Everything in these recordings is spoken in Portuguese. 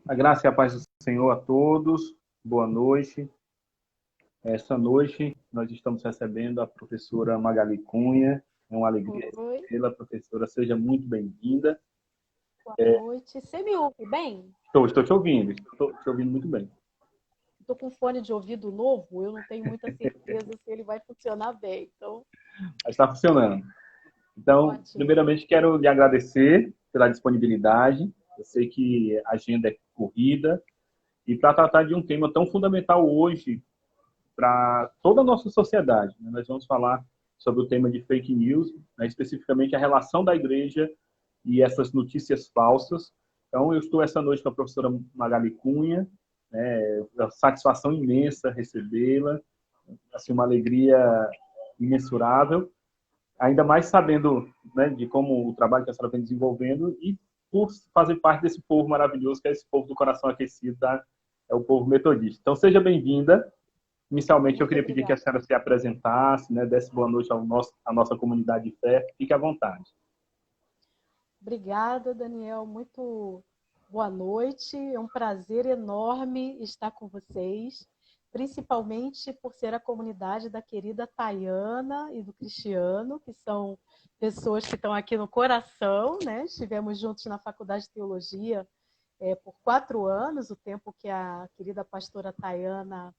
A graça e a paz do Senhor a todos. Boa noite. Esta noite nós estamos recebendo a professora Magali Cunha. É uma alegria Oi, recebê-la, professora. Seja muito bem-vinda. boa noite. Você me ouve bem? Estou te ouvindo, estou te ouvindo muito bem. Estou com fone de ouvido novo, eu não tenho muita certeza se ele vai funcionar bem. Então, Está funcionando. Então, ótimo. primeiramente, quero lhe agradecer pela disponibilidade. Eu sei que a agenda é corrida e para tratar de um tema tão fundamental hoje para toda a nossa sociedade. Né? Nós vamos falar sobre o tema de fake news, né? Especificamente a relação da igreja e essas notícias falsas. Então, eu estou essa noite com a professora Magali Cunha, né? É uma satisfação imensa recebê-la, assim, uma alegria imensurável, ainda mais sabendo, né, de como o trabalho que a senhora vem desenvolvendo e por fazer parte desse povo maravilhoso que é esse povo do coração aquecido, tá? É o povo metodista. Então, seja bem-vinda. Inicialmente, eu Muito queria pedir que a obrigada. senhora se apresentasse, né, desse boa noite à nossa comunidade de fé. Fique à vontade. Obrigada, Daniel. Muito boa noite. É um prazer enorme estar com vocês, principalmente por ser a comunidade da querida Tayana e do Cristiano, que são pessoas que estão aqui no coração, né? Estivemos juntos na Faculdade de Teologia por 4 anos, o tempo que a querida pastora Tayana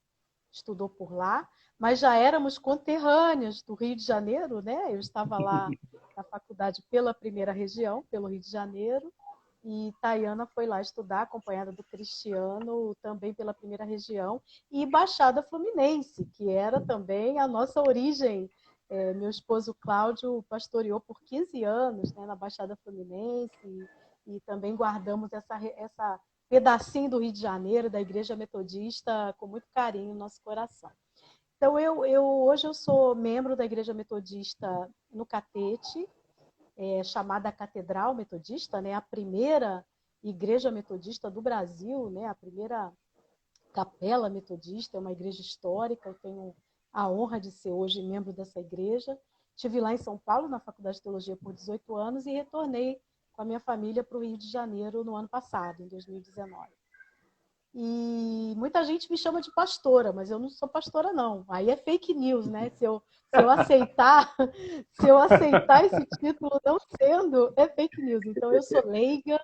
estudou por lá, mas já éramos conterrâneos do Rio de Janeiro, né? Eu estava lá na faculdade pela primeira região, pelo Rio de Janeiro, e Tayana foi lá estudar, acompanhada do Cristiano, também pela primeira região, e Baixada Fluminense, que era também a nossa origem. Meu esposo Cláudio pastoreou por 15 anos, né, na Baixada Fluminense, e também guardamos essa pedacinho do Rio de Janeiro, da Igreja Metodista, com muito carinho no nosso coração. Então, hoje eu sou membro da Igreja Metodista no Catete, chamada Catedral Metodista, né? A primeira igreja metodista do Brasil, né? A primeira capela metodista, é uma igreja histórica. Eu tenho a honra de ser hoje membro dessa igreja. Estive lá em São Paulo, na Faculdade de Teologia, por 18 anos e retornei com a minha família para o Rio de Janeiro no ano passado, em 2019. E muita gente me chama de pastora, mas eu não sou pastora, não. Aí é fake news, né? Se eu aceitar, se eu aceitar esse título não sendo, é fake news. Então, eu sou leiga,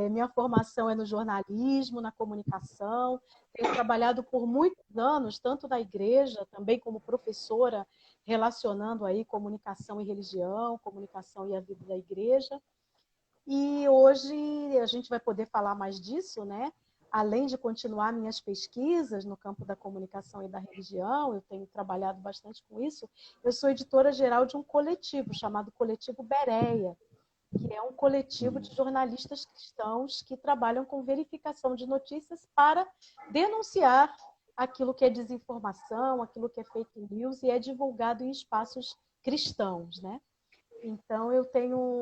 minha formação é no jornalismo, na comunicação. Tenho trabalhado por muitos anos, tanto na igreja, também como professora, relacionando aí comunicação e religião, comunicação e a vida da igreja. E hoje a gente vai poder falar mais disso, né? Além de continuar minhas pesquisas no campo da comunicação e da religião, eu tenho trabalhado bastante com isso, eu sou editora-geral de um coletivo chamado Coletivo Bereia, que é um coletivo de jornalistas cristãos que trabalham com verificação de notícias para denunciar aquilo que é desinformação, aquilo que é fake news e é divulgado em espaços cristãos, né? Então,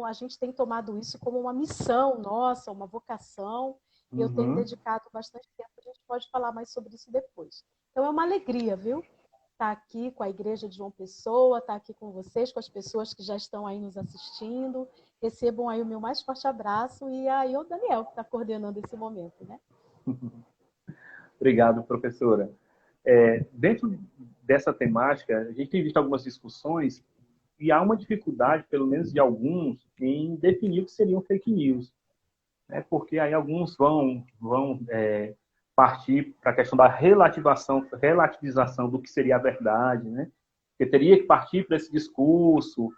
a gente tem tomado isso como uma missão nossa, uma vocação, e eu tenho Uhum. dedicado bastante tempo. A gente pode falar mais sobre isso depois. Então, é uma alegria, viu? Estar aqui com a Igreja de João Pessoa, estar aqui com vocês, com as pessoas que já estão aí nos assistindo. Recebam aí o meu mais forte abraço e aí o Daniel, que está coordenando esse momento, né? Obrigado, professora. Dentro dessa temática, a gente tem visto algumas discussões e há uma dificuldade, pelo menos de alguns, em definir o que seriam fake news. Né? Porque aí alguns vão partir para a questão da relativização do que seria a verdade, né? Porque teria que partir para esse discurso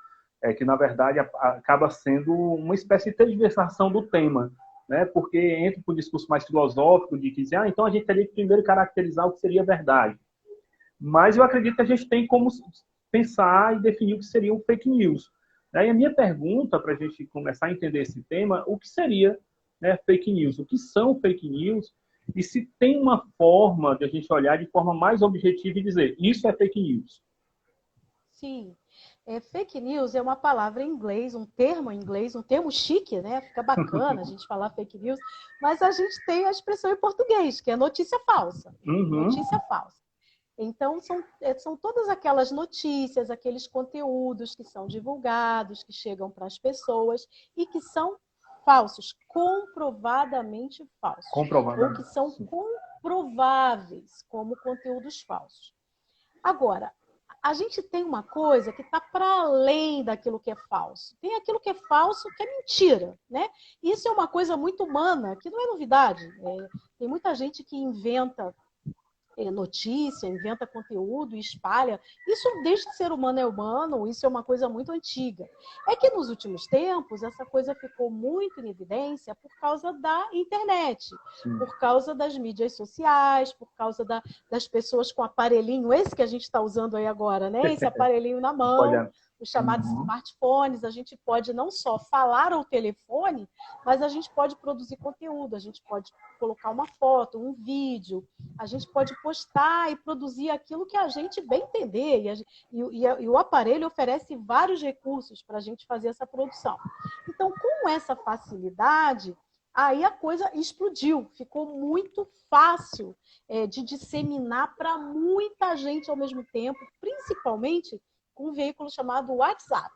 que, na verdade, acaba sendo uma espécie de tergiversação do tema, né? Porque entra para o discurso mais filosófico de que dizer, então a gente teria que primeiro caracterizar o que seria verdade. Mas eu acredito que a gente tem como pensar e definir o que seria um fake news. E a minha pergunta, para a gente começar a entender esse tema, o que seria, né, fake news? O que são fake news? E se tem uma forma de a gente olhar de forma mais objetiva e dizer, isso é fake news. Sim. Fake news é uma palavra em inglês, um termo em inglês, um termo chique, né? Fica bacana a gente falar fake news, mas a gente tem a expressão em português, que é notícia falsa. Uhum, Notícia falsa. Então, são todas aquelas notícias, aqueles conteúdos que são divulgados, que chegam para as pessoas e que são falsos, comprovadamente falsos, Comprovadamente. ou que são comprováveis como conteúdos falsos. Agora, a gente tem uma coisa que está para além daquilo que é falso. Tem aquilo que é falso, que é mentira, né? Isso é uma coisa muito humana, que não é novidade. Tem muita gente que inventa notícia, inventa conteúdo e espalha. Isso, desde que ser humano é humano, isso é uma coisa muito antiga. É que nos últimos tempos, essa coisa ficou muito em evidência por causa da internet, Sim. por causa das mídias sociais, por causa das pessoas com aparelhinho, esse que a gente está usando aí agora, né? Esse aparelhinho na mão, os chamados smartphones. A gente pode não só falar ao telefone, mas a gente pode produzir conteúdo, a gente pode colocar uma foto, um vídeo, a gente pode postar e produzir aquilo que a gente bem entender. E o aparelho oferece vários recursos para a gente fazer essa produção. Então, com essa facilidade, aí a coisa explodiu. Ficou muito fácil de disseminar para muita gente ao mesmo tempo, principalmente com um veículo chamado WhatsApp.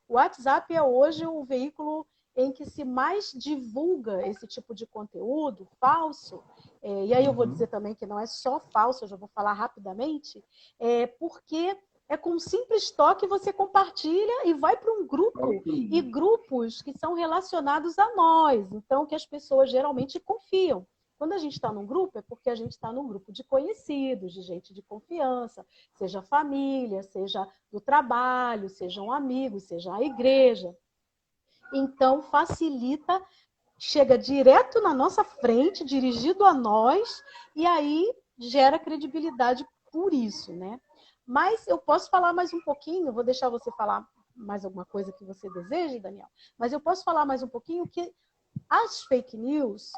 O WhatsApp é hoje o veículo em que se mais divulga esse tipo de conteúdo falso, e aí eu vou dizer também que não é só falso, eu já vou falar rapidamente, porque com um simples toque você compartilha e vai para um grupo, e grupos que são relacionados a nós, então que as pessoas geralmente confiam. Quando a gente está num grupo, é porque a gente está num grupo de conhecidos, de gente de confiança, seja família, seja do trabalho, sejam amigos, seja a igreja. Então, facilita, chega direto na nossa frente, dirigido a nós, e aí gera credibilidade por isso, né? Mas eu posso falar mais um pouquinho, vou deixar você falar mais alguma coisa que você deseje, Daniel, mas eu posso falar mais um pouquinho que as fake news,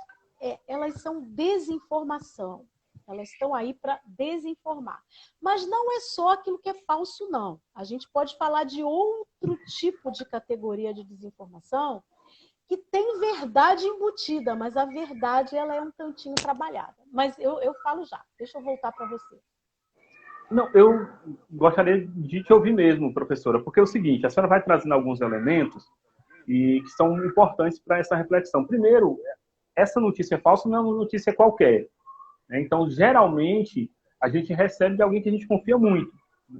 elas são desinformação. Elas estão aí para desinformar. Mas não é só aquilo que é falso, não. A gente pode falar de outro tipo de categoria de desinformação que tem verdade embutida, mas a verdade ela é um tantinho trabalhada. Mas eu falo já. Deixa eu voltar para você. Não, eu gostaria de te ouvir mesmo, professora, porque é o seguinte, a senhora vai trazendo alguns elementos e que são importantes para essa reflexão. Primeiro, essa notícia falsa não é uma notícia qualquer. Então, geralmente, a gente recebe de alguém que a gente confia muito.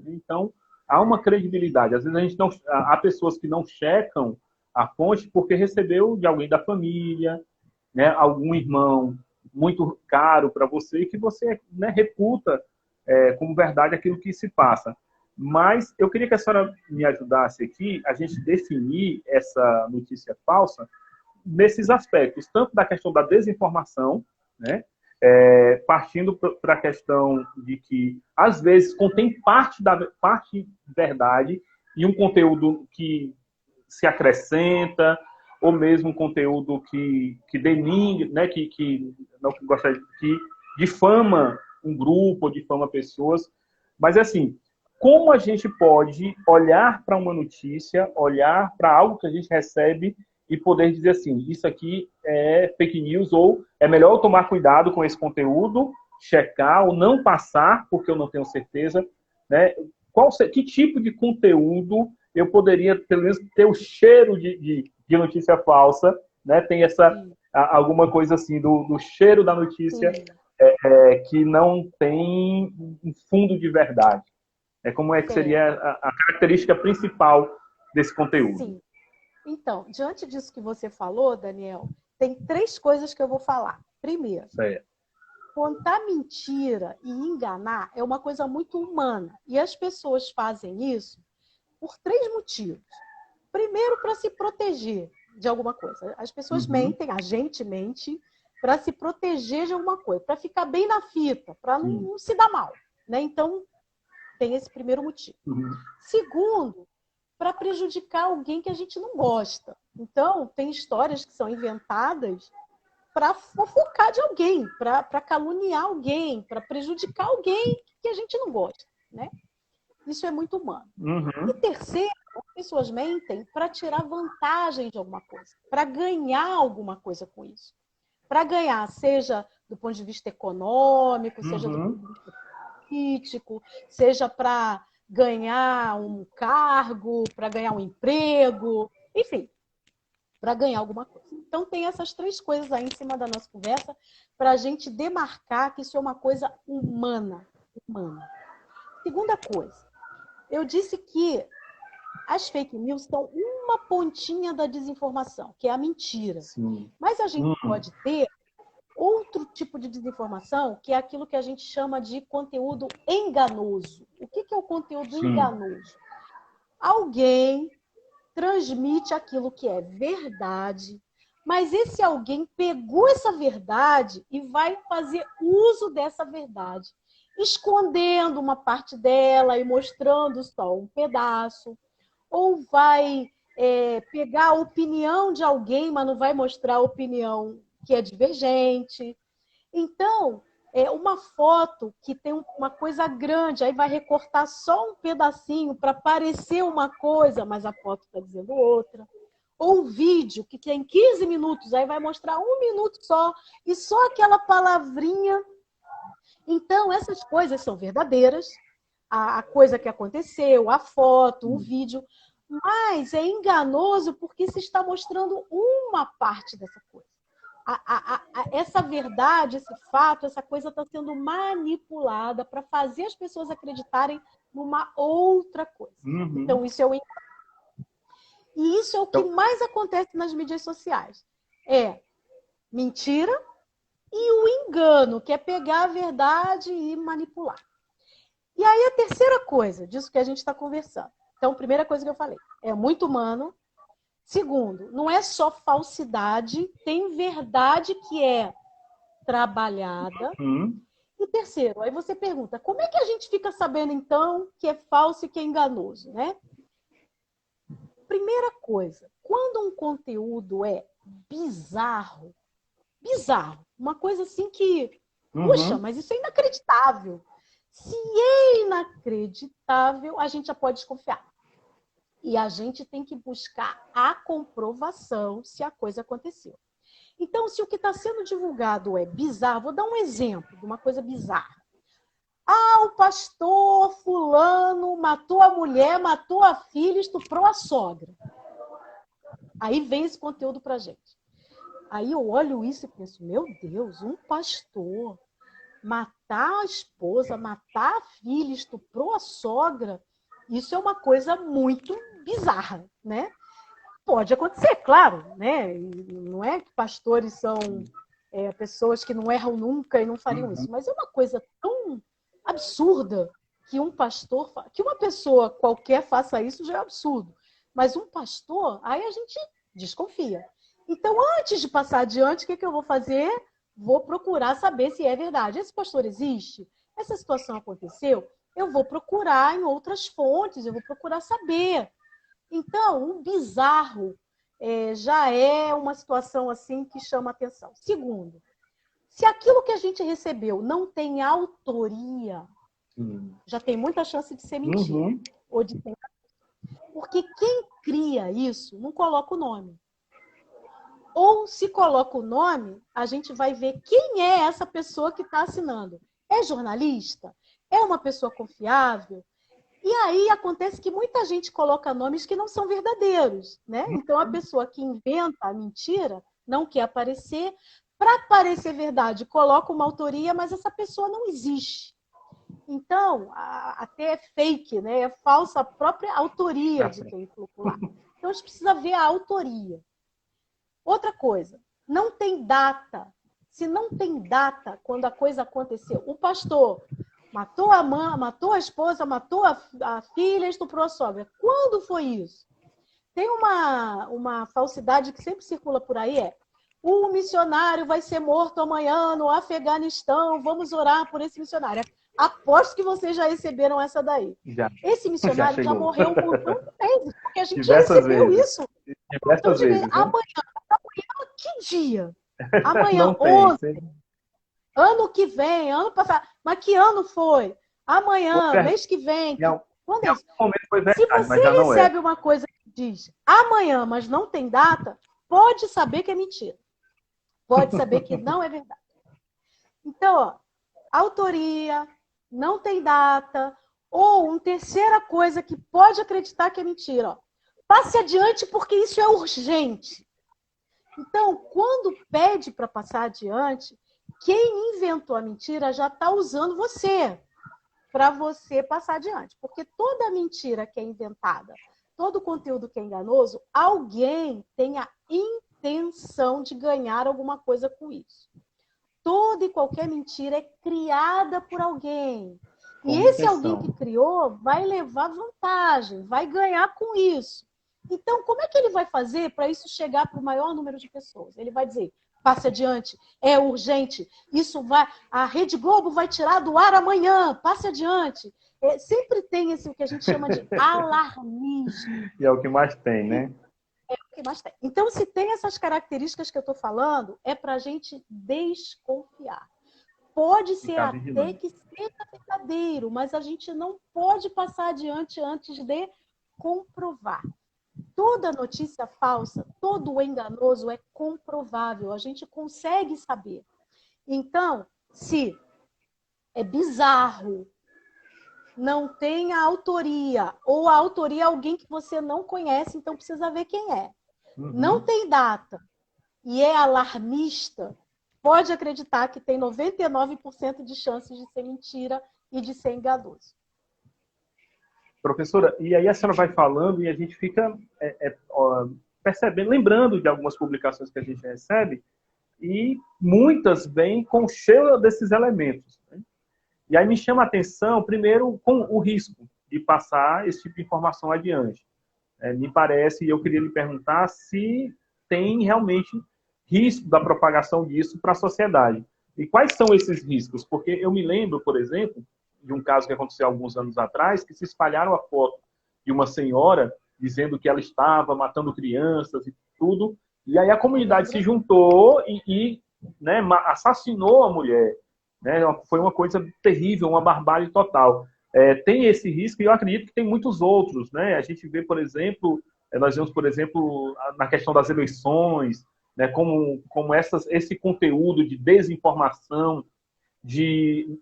Então, há uma credibilidade. Às vezes, há pessoas que não checam a fonte porque recebeu de alguém da família, né, algum irmão muito caro para você, que você, né, reputa como verdade aquilo que se passa. Mas eu queria que a senhora me ajudasse aqui a gente definir essa notícia falsa nesses aspectos, tanto da questão da desinformação, né, partindo para a questão de que, às vezes, contém parte verdade e um conteúdo que se acrescenta, ou mesmo um conteúdo que denigre, né, que não gostaria, que difama um grupo, ou difama pessoas. Mas, assim, como a gente pode olhar para uma notícia, olhar para algo que a gente recebe e poder dizer assim, isso aqui é fake news, ou é melhor eu tomar cuidado com esse conteúdo, checar ou não passar, porque eu não tenho certeza, né? Que tipo de conteúdo eu poderia, pelo menos, ter o cheiro de notícia falsa, né? Tem alguma coisa assim, do cheiro da notícia que não tem um fundo de verdade. Como é que seria a característica principal desse conteúdo? Sim. Então, diante disso que você falou, Daniel, tem 3 coisas que eu vou falar. Primeiro, contar mentira e enganar é uma coisa muito humana. E as pessoas fazem isso por 3 motivos. Primeiro, para se proteger de alguma coisa. As pessoas mentem, a gente mente, para se proteger de alguma coisa, para ficar bem na fita, para não se dar mal, né? Então, tem esse primeiro motivo. Segundo, para prejudicar alguém que a gente não gosta. Então, tem histórias que são inventadas para fofocar de alguém, para caluniar alguém, para prejudicar alguém que a gente não gosta, né? Isso é muito humano. E terceiro, as pessoas mentem para tirar vantagem de alguma coisa, para ganhar alguma coisa com isso. Para ganhar, seja do ponto de vista econômico, seja do ponto de vista político, seja para ganhar um cargo, para ganhar um emprego, enfim, para ganhar alguma coisa. Então, tem essas três coisas aí em cima da nossa conversa para a gente demarcar que isso é uma coisa humana. Segunda coisa, eu disse que as fake news são uma pontinha da desinformação, que é a mentira. Sim. Mas a gente pode ter outro tipo de desinformação, que é aquilo que a gente chama de conteúdo enganoso. O que é o conteúdo enganoso? Alguém transmite aquilo que é verdade, mas esse alguém pegou essa verdade e vai fazer uso dessa verdade, escondendo uma parte dela e mostrando só um pedaço, ou vai pegar a opinião de alguém, mas não vai mostrar a opinião que é divergente. Então, uma foto que tem uma coisa grande, aí vai recortar só um pedacinho para parecer uma coisa, mas a foto está dizendo outra. Ou um vídeo que tem 15 minutos, aí vai mostrar 1 minuto só, e só aquela palavrinha. Então, essas coisas são verdadeiras, a coisa que aconteceu, a foto, o vídeo, mas é enganoso porque se está mostrando uma parte dessa coisa. Essa verdade, esse fato, essa coisa está sendo manipulada para fazer as pessoas acreditarem numa outra coisa. Então, isso é o engano. E isso é o que mais acontece nas mídias sociais. É mentira e o engano, que é pegar a verdade e manipular. E aí a terceira coisa disso que a gente está conversando. Então, primeira coisa que eu falei, é muito humano. Segundo, não é só falsidade, tem verdade que é trabalhada. E terceiro, aí você pergunta, como é que a gente fica sabendo, então, que é falso e que é enganoso, né? Primeira coisa, quando um conteúdo é bizarro, uma coisa assim que, puxa, mas isso é inacreditável. Se é inacreditável, a gente já pode desconfiar. E a gente tem que buscar a comprovação se a coisa aconteceu. Então, se o que está sendo divulgado é bizarro, vou dar um exemplo de uma coisa bizarra. O pastor fulano matou a mulher, matou a filha, estuprou a sogra. Aí vem esse conteúdo pra gente. Aí eu olho isso e penso, meu Deus, um pastor matar a esposa, matar a filha, estuprou a sogra, isso é uma coisa muito bizarra, né? Pode acontecer, claro, né? Não é que pastores são pessoas que não erram nunca e não fariam isso, mas é uma coisa tão absurda que um pastor, que uma pessoa qualquer faça isso já é absurdo, mas um pastor, aí a gente desconfia. Então, antes de passar adiante, o que eu vou fazer? Vou procurar saber se é verdade. Esse pastor existe? Essa situação aconteceu? Eu vou procurar em outras fontes, eu vou procurar saber. Então, um bizarro já é uma situação assim que chama atenção. Segundo, se aquilo que a gente recebeu não tem autoria, já tem muita chance de ser mentira. Ou de ser... Porque quem cria isso não coloca o nome. Ou se coloca o nome, a gente vai ver quem é essa pessoa que está assinando. É jornalista? É uma pessoa confiável? E aí acontece que muita gente coloca nomes que não são verdadeiros, né? Então a pessoa que inventa a mentira não quer aparecer. Para parecer verdade, coloca uma autoria, mas essa pessoa não existe. Então, até é fake, né? É falsa a própria autoria de quem colocou lá. Então a gente precisa ver a autoria. Outra coisa, não tem data. Se não tem data quando a coisa aconteceu, o pastor matou a mãe, matou a esposa, matou a filha, estuprou a sogra. Quando foi isso? Tem uma falsidade que sempre circula por aí, o missionário vai ser morto amanhã no Afeganistão, vamos orar por esse missionário. Aposto que vocês já receberam essa daí. Esse missionário já morreu um montão de vezes, porque a gente já recebeu isso. Diversas vezes. Amanhã, que dia? Amanhã, 11. Ano que vem, ano passado. Mas que ano foi? Amanhã, mês que vem. Quando é isso? Se você recebe uma coisa que diz amanhã, mas não tem data, pode saber que é mentira. Pode saber que não é verdade. Então, autoria, não tem data, ou uma terceira coisa que pode acreditar que é mentira. Passe adiante porque isso é urgente. Então, quando pede para passar adiante, quem inventou a mentira já está usando você para você passar adiante. Porque toda mentira que é inventada, todo conteúdo que é enganoso, alguém tem a intenção de ganhar alguma coisa com isso. Toda e qualquer mentira é criada por alguém. E esse alguém que criou vai levar vantagem, vai ganhar com isso. Então, como é que ele vai fazer para isso chegar para o maior número de pessoas? Ele vai dizer, passe adiante, é urgente, isso vai, a Rede Globo vai tirar do ar amanhã, passe adiante. Sempre tem esse o que a gente chama de alarmismo. E é o que mais tem, né? Que mais tem. Então, se tem essas características que eu estou falando, é para a gente desconfiar. Pode ser até que seja verdadeiro, mas a gente não pode passar adiante antes de comprovar. Toda notícia falsa, todo enganoso é comprovável, a gente consegue saber. Então, se é bizarro, não tem a autoria, ou a autoria é alguém que você não conhece, então precisa ver quem é. Não tem data e é alarmista, pode acreditar que tem 99% de chances de ser mentira e de ser enganoso. Professora, e aí a senhora vai falando e a gente fica percebendo, lembrando de algumas publicações que a gente recebe, e muitas vêm com cheio desses elementos. Né? E aí me chama a atenção, primeiro, com o risco de passar esse tipo de informação adiante. Me parece, e eu queria lhe perguntar se tem realmente risco da propagação disso para a sociedade. E quais são esses riscos? Porque eu me lembro, por exemplo, de um caso que aconteceu alguns anos atrás, que se espalharam a foto de uma senhora dizendo que ela estava matando crianças e tudo, e aí a comunidade se juntou e né, assassinou a mulher. Né? Foi uma coisa terrível, uma barbárie total. Tem esse risco e eu acredito que tem muitos outros. Né? A gente vê, por exemplo, nós vemos, por exemplo, na questão das eleições, né, como esse conteúdo de desinformação, de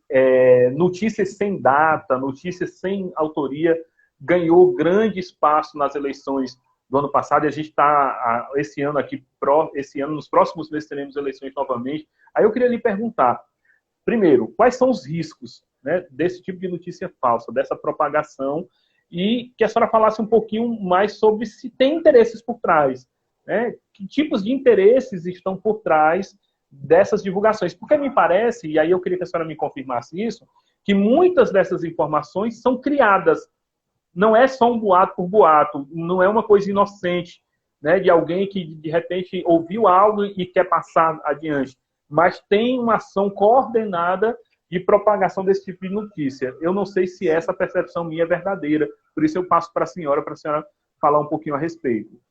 notícias sem data, notícias sem autoria, ganhou grande espaço nas eleições do ano passado, e a gente está, esse ano, nos próximos meses teremos eleições novamente. Aí eu queria lhe perguntar, primeiro, quais são os riscos, né, desse tipo de notícia falsa, dessa propagação, e que a senhora falasse um pouquinho mais sobre se tem interesses por trás, né? Que tipos de interesses estão por trás dessas divulgações? Porque me parece, e aí eu queria que a senhora me confirmasse isso, que muitas dessas informações são criadas. Não é só um boato por boato, não é uma coisa inocente, né, de alguém que de repente ouviu algo e quer passar adiante, mas tem uma ação coordenada de propagação desse tipo de notícia. Eu não sei se essa percepção minha é verdadeira, por isso eu passo para a senhora falar um pouquinho a respeito.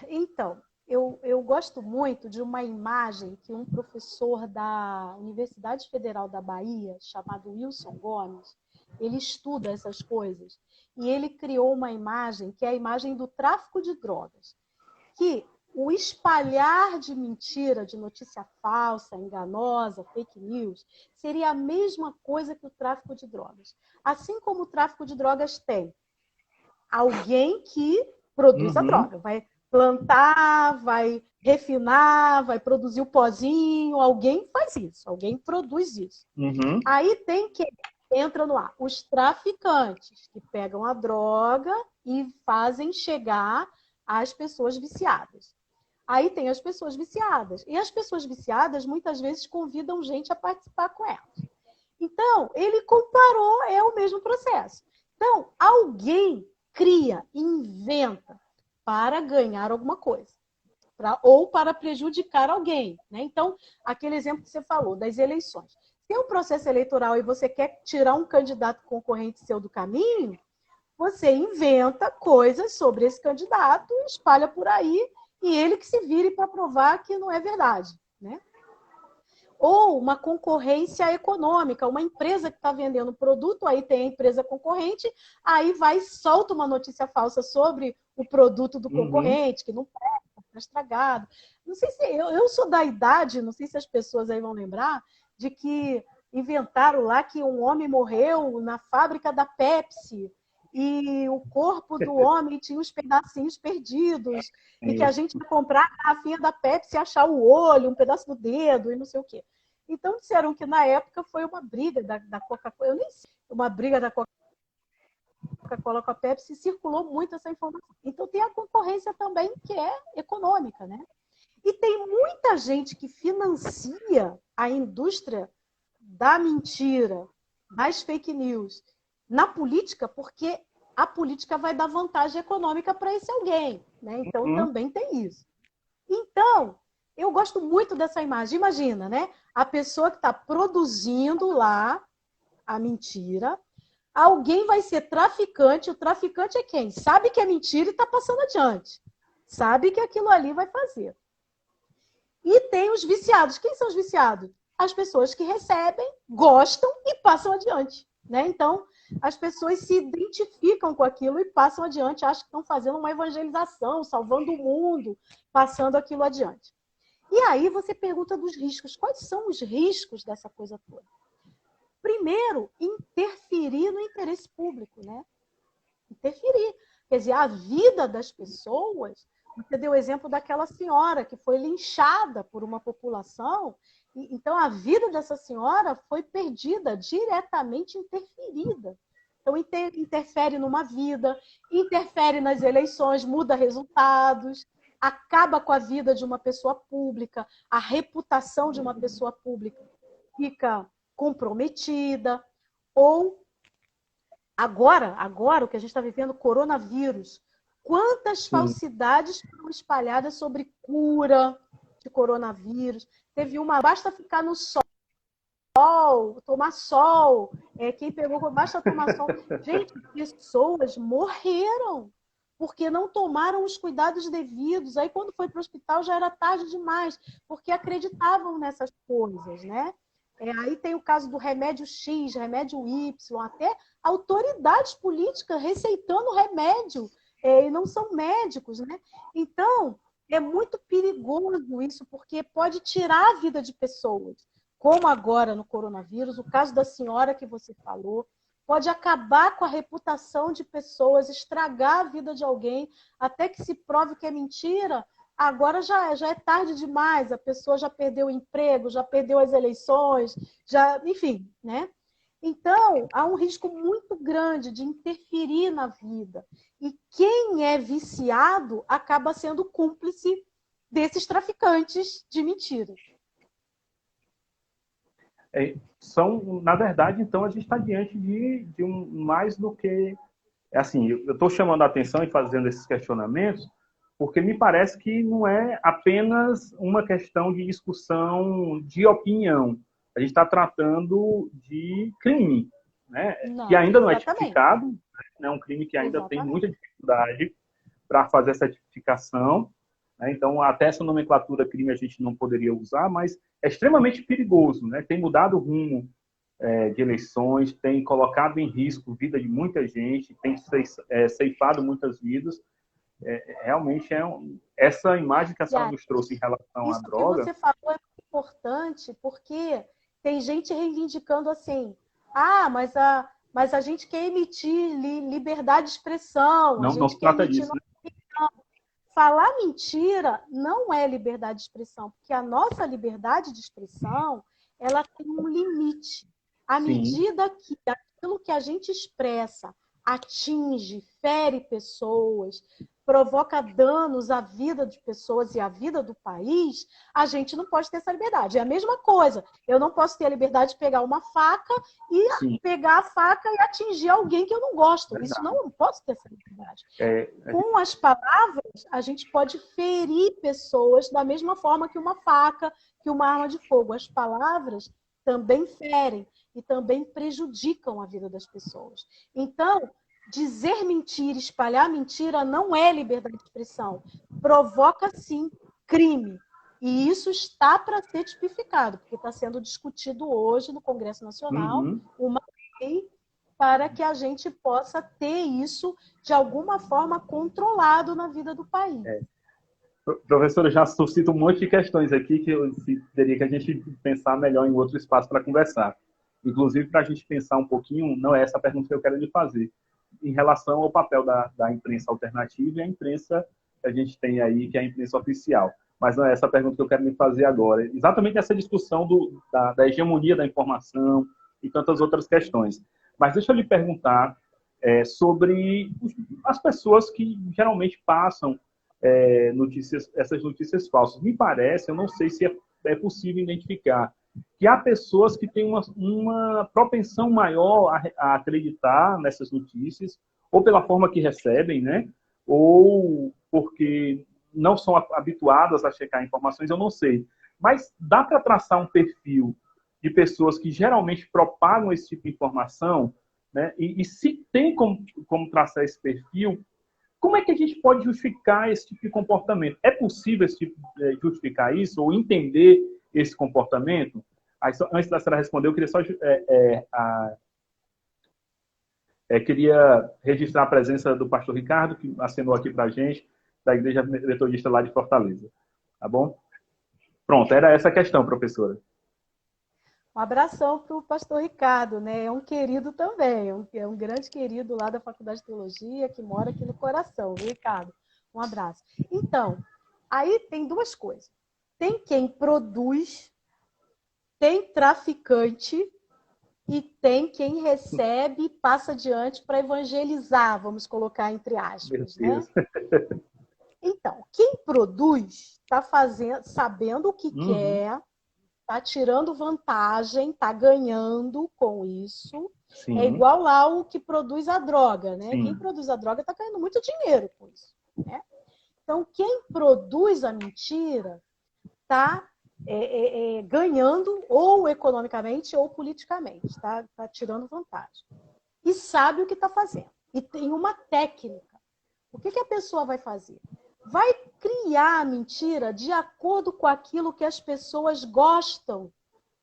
Então, eu gosto muito de uma imagem que um professor da Universidade Federal da Bahia, chamado Wilson Gomes, ele estuda essas coisas, e ele criou uma imagem que é a imagem do tráfico de drogas, que o espalhar de mentira, de notícia falsa, enganosa, fake news, seria a mesma coisa que o tráfico de drogas. Assim como o tráfico de drogas tem alguém que produz a droga, vai plantar, vai refinar, vai produzir o pozinho, alguém faz isso, alguém produz isso. Aí tem que entra no ar os traficantes que pegam a droga e fazem chegar às pessoas viciadas. Aí tem as pessoas viciadas. E as pessoas viciadas muitas vezes convidam gente a participar com elas. Então, ele comparou, é o mesmo processo. Então, alguém cria, inventa para ganhar alguma coisa. Ou para prejudicar alguém. Né? Então, aquele exemplo que você falou, das eleições. Se é um processo eleitoral e você quer tirar um candidato concorrente seu do caminho, você inventa coisas sobre esse candidato, espalha por aí, e ele que se vire para provar que não é verdade. Né? Ou uma concorrência econômica, uma empresa que está vendendo produto, aí tem a empresa concorrente, aí vai e solta uma notícia falsa sobre o produto do concorrente, que não presta, está estragado. Não sei se eu sou da idade, não sei se as pessoas aí vão lembrar, de que inventaram lá que um homem morreu na fábrica da Pepsi. e o corpo do homem tinha uns pedacinhos perdidos, e que a gente ia comprar a garrafinha da Pepsi e achar o olho, um pedaço do dedo e não sei o quê. Então disseram que na época foi uma briga da Coca-Cola, eu nem sei, uma briga da Coca-Cola com a Pepsi, circulou muito essa informação. Então tem a concorrência também que é econômica, né? E tem muita gente que financia a indústria da mentira, das fake news, na política, porque a política vai dar vantagem econômica para esse alguém, né? Então também tem isso. Então, eu gosto muito dessa imagem. Imagina, né? A pessoa que está produzindo lá a mentira, alguém vai ser traficante. O traficante é quem? Sabe que é mentira e está passando adiante. Sabe que aquilo ali vai fazer. E tem os viciados. Quem são os viciados? As pessoas que recebem, gostam e passam adiante, né? Então, as pessoas se identificam com aquilo e passam adiante, acham que estão fazendo uma evangelização, salvando o mundo, passando aquilo adiante. E aí você pergunta dos riscos. Quais são os riscos dessa coisa toda? Primeiro, interferir no interesse público, né? Interferir. Quer dizer, a vida das pessoas... Você deu o exemplo daquela senhora que foi linchada por uma população. Então, a vida dessa senhora foi perdida, diretamente interferida. Então, interfere numa vida, interfere nas eleições, muda resultados, acaba com a vida de uma pessoa pública, a reputação de uma pessoa pública fica comprometida. Ou, agora o que a gente está vivendo, coronavírus, quantas falsidades foram espalhadas sobre cura de coronavírus? Teve uma, basta ficar no sol, tomar sol. Quem pegou, basta tomar sol. Gente, pessoas morreram porque não tomaram os cuidados devidos. Aí, quando foi para o hospital, já era tarde demais, porque acreditavam nessas coisas, né? Aí tem o caso do remédio X, remédio Y, até autoridades políticas receitando remédio. E não são médicos, né? Então, é muito perigoso isso, porque pode tirar a vida de pessoas, como agora no coronavírus, o caso da senhora que você falou, pode acabar com a reputação de pessoas, estragar a vida de alguém, até que se prove que é mentira. Agora já é tarde demais, a pessoa já perdeu o emprego, já perdeu as eleições, enfim, né? Então, há um risco muito grande de interferir na vida. E quem é viciado acaba sendo cúmplice desses traficantes de mentiras. Na verdade, então, a gente está diante de mais do que... Assim, eu estou chamando a atenção e fazendo esses questionamentos, porque me parece que não é apenas uma questão de discussão de opinião. A gente está tratando de crime, né? Não, que ainda não é exatamente. tipificado, é um crime que ainda tem muita dificuldade para fazer essa tipificação, né? Então, até essa nomenclatura crime a gente não poderia usar, mas é extremamente perigoso, né? Tem mudado o rumo de eleições, tem colocado em risco a vida de muita gente, tem ceifado muitas vidas. Realmente essa imagem que a senhora nos trouxe em relação à droga... Isso que você falou é importante, porque tem gente reivindicando assim, mas a gente quer emitir liberdade de expressão, a gente não se quer trata emitir... disso, né? Falar mentira não é liberdade de expressão, porque a nossa liberdade de expressão, ela tem um limite. À medida que aquilo que a gente expressa atinge, fere pessoas, provoca danos à vida de pessoas e à vida do país, a gente não pode ter essa liberdade. É a mesma coisa. Eu não posso ter a liberdade de pegar uma faca e pegar a faca e atingir alguém que eu não gosto. Verdade. Isso não posso ter essa liberdade. Com as palavras, a gente pode ferir pessoas da mesma forma que uma faca, que uma arma de fogo. As palavras também ferem e também prejudicam a vida das pessoas. Então, dizer mentira, espalhar mentira não é liberdade de expressão. Provoca, sim, crime. E isso está para ser tipificado, porque está sendo discutido hoje no Congresso Nacional uma lei para que a gente possa ter isso, de alguma forma, controlado na vida do país. Professora, já suscita um monte de questões aqui que teria que a gente pensar melhor em outro espaço para conversar. Inclusive, para a gente pensar um pouquinho, não é essa a pergunta que eu quero lhe fazer, em relação ao papel da imprensa alternativa e a imprensa que a gente tem aí, que é a imprensa oficial. Mas não é essa a pergunta que eu quero me fazer agora. Exatamente essa discussão da hegemonia da informação e tantas outras questões. Mas deixa eu lhe perguntar sobre as pessoas que geralmente passam essas notícias falsas. Me parece, eu não sei se é possível identificar, que há pessoas que têm uma propensão maior a acreditar nessas notícias, ou pela forma que recebem, né? Ou porque não são habituadas a checar informações, eu não sei. Mas dá para traçar um perfil de pessoas que geralmente propagam esse tipo de informação, né? E se tem como traçar esse perfil, como é que a gente pode justificar esse tipo de comportamento? É possível justificar isso ou entender esse comportamento? Aí, antes da senhora responder, eu queria só queria registrar a presença do pastor Ricardo, que assinou aqui para a gente, da Igreja Metodista lá de Fortaleza. Tá bom? Pronto, era essa a questão, professora. Um abração para o pastor Ricardo, né? É um querido também, é um grande querido lá da Faculdade de Teologia, que mora aqui no coração, viu, Ricardo? Um abraço. Então, aí tem duas coisas. Tem quem produz, tem traficante e tem quem recebe e passa adiante para evangelizar, vamos colocar entre aspas, né? Então, quem produz está sabendo o que quer, está tirando vantagem, está ganhando com isso. Sim. É igual lá o que produz a droga, né? Sim. Quem produz a droga está ganhando muito dinheiro com isso, né? Então, quem produz a mentira está ganhando ou economicamente ou politicamente, está tirando vantagem. E sabe o que está fazendo. E tem uma técnica. O que a pessoa vai fazer? Vai criar a mentira de acordo com aquilo que as pessoas gostam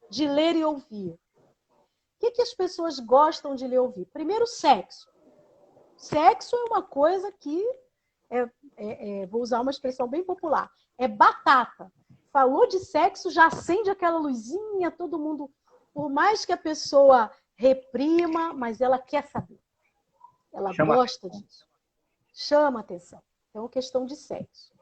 de ler e ouvir. O que as pessoas gostam de ler e ouvir? Primeiro, sexo. Sexo é uma coisa que, vou usar uma expressão bem popular, é batata. Falou de sexo, já acende aquela luzinha, todo mundo, por mais que a pessoa reprima, mas ela quer saber. Ela gosta disso. Chama atenção. Então, questão de sexo.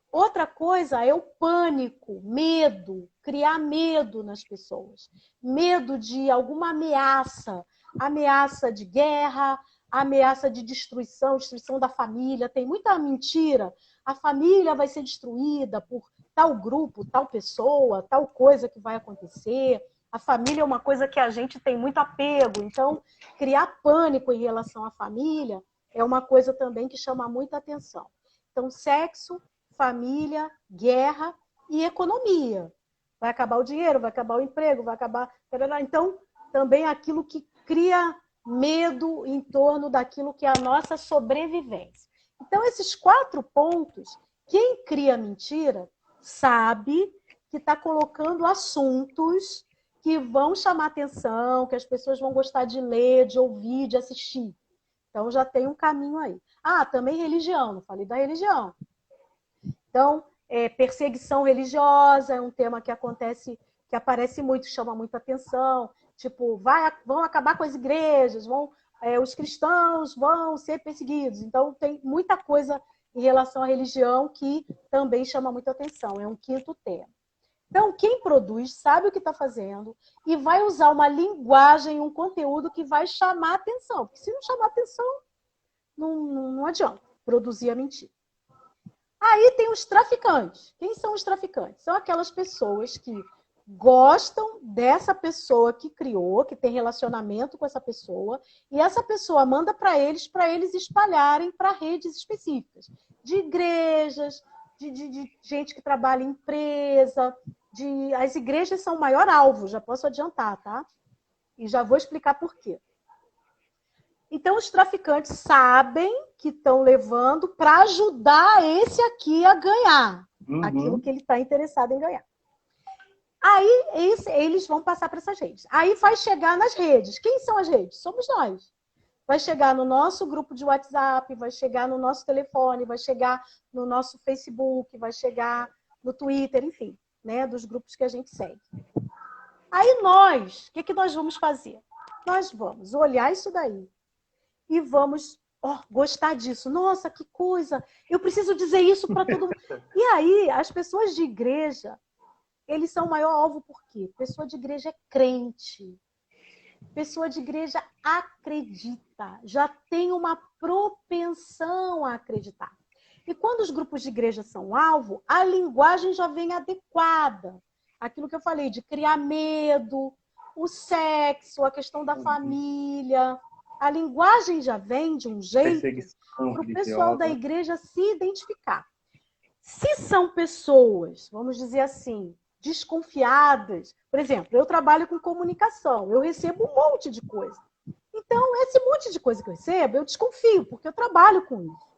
Outra coisa é o pânico, medo, criar medo nas pessoas. Medo de alguma ameaça, ameaça de guerra, ameaça de destruição da família. Tem muita mentira. A família vai ser destruída por tal grupo, tal pessoa, tal coisa que vai acontecer. A família é uma coisa que a gente tem muito apego. Então, criar pânico em relação à família é uma coisa também que chama muita atenção. Então, sexo, família, guerra e economia. Vai acabar o dinheiro, vai acabar o emprego, vai acabar... Então, também aquilo que cria medo em torno daquilo que é a nossa sobrevivência. Então, esses 4 pontos, quem cria mentira sabe que está colocando assuntos que vão chamar atenção, que as pessoas vão gostar de ler, de ouvir, de assistir. Então, já tem um caminho aí. Ah, também religião, não falei da religião. Então, perseguição religiosa é um tema que aparece muito, chama muita atenção. Tipo, vão acabar com as igrejas, os cristãos vão ser perseguidos. Então, tem muita coisa em relação à religião que também chama muita atenção. É um 5º tema. Então, quem produz sabe o que está fazendo e vai usar uma linguagem, um conteúdo que vai chamar atenção. Porque se não chamar atenção, não adianta produzir a mentira. Aí tem os traficantes. Quem são os traficantes? São aquelas pessoas que gostam dessa pessoa que criou, que tem relacionamento com essa pessoa, e essa pessoa manda para eles espalharem para redes específicas, de igrejas, de gente que trabalha em empresa, as igrejas são o maior alvo, já posso adiantar, tá? E já vou explicar por quê. Então, os traficantes sabem que estão levando para ajudar esse aqui a ganhar aquilo que ele está interessado em ganhar. Aí, eles vão passar para essas redes. Aí vai chegar nas redes. Quem são as redes? Somos nós. Vai chegar no nosso grupo de WhatsApp, vai chegar no nosso telefone, vai chegar no nosso Facebook, vai chegar no Twitter, enfim, né, dos grupos que a gente segue. Aí nós, o que nós vamos fazer? Nós vamos olhar isso daí e vamos gostar disso. Nossa, que coisa! Eu preciso dizer isso para todo mundo. E aí, as pessoas de igreja, eles são o maior alvo por quê? Pessoa de igreja é crente. Pessoa de igreja acredita. Já tem uma propensão a acreditar. E quando os grupos de igreja são alvo, a linguagem já vem adequada. Aquilo que eu falei, de criar medo, o sexo, a questão da família. A linguagem já vem de um jeito para o pessoal da igreja se identificar. Se são pessoas, vamos dizer assim, desconfiadas, por exemplo, eu trabalho com comunicação, eu recebo um monte de coisa. Então, esse monte de coisa que eu recebo, eu desconfio, porque eu trabalho com isso.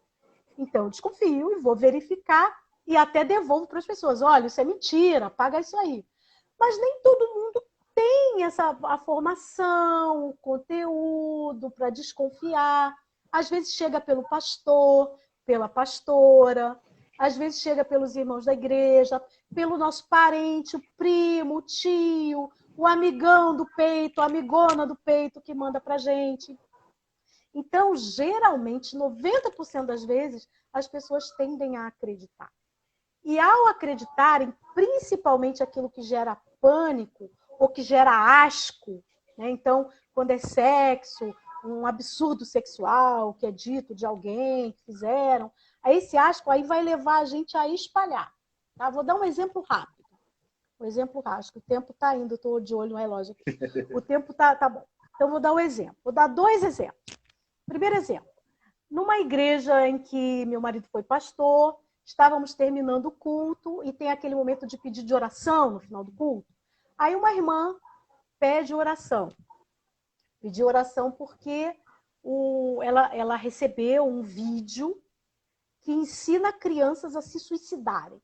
Então, eu desconfio e vou verificar e até devolvo para as pessoas. Olha, isso é mentira, apaga isso aí. Mas nem todo mundo tem a formação, o conteúdo para desconfiar. Às vezes chega pelo pastor, pela pastora, às vezes chega pelos irmãos da igreja, pelo nosso parente, o primo, o tio, o amigão do peito, a amigona do peito que manda para a gente. Então, geralmente, 90% das vezes, as pessoas tendem a acreditar. E ao acreditarem, principalmente aquilo que gera pânico ou que gera asco, né? Então, quando é sexo, um absurdo sexual que é dito de alguém que fizeram, aí esse asco aí vai levar a gente a espalhar. Tá? Vou dar um exemplo rápido. Um exemplo rápido. O tempo está indo, estou de olho no relógio aqui. O tempo está bom. Então, vou dar um exemplo. Vou dar 2 exemplos. Primeiro exemplo. Numa igreja em que meu marido foi pastor, estávamos terminando o culto e tem aquele momento de pedido de oração no final do culto. Aí uma irmã pede oração. Pediu oração porque ela recebeu um vídeo que ensina crianças a se suicidarem.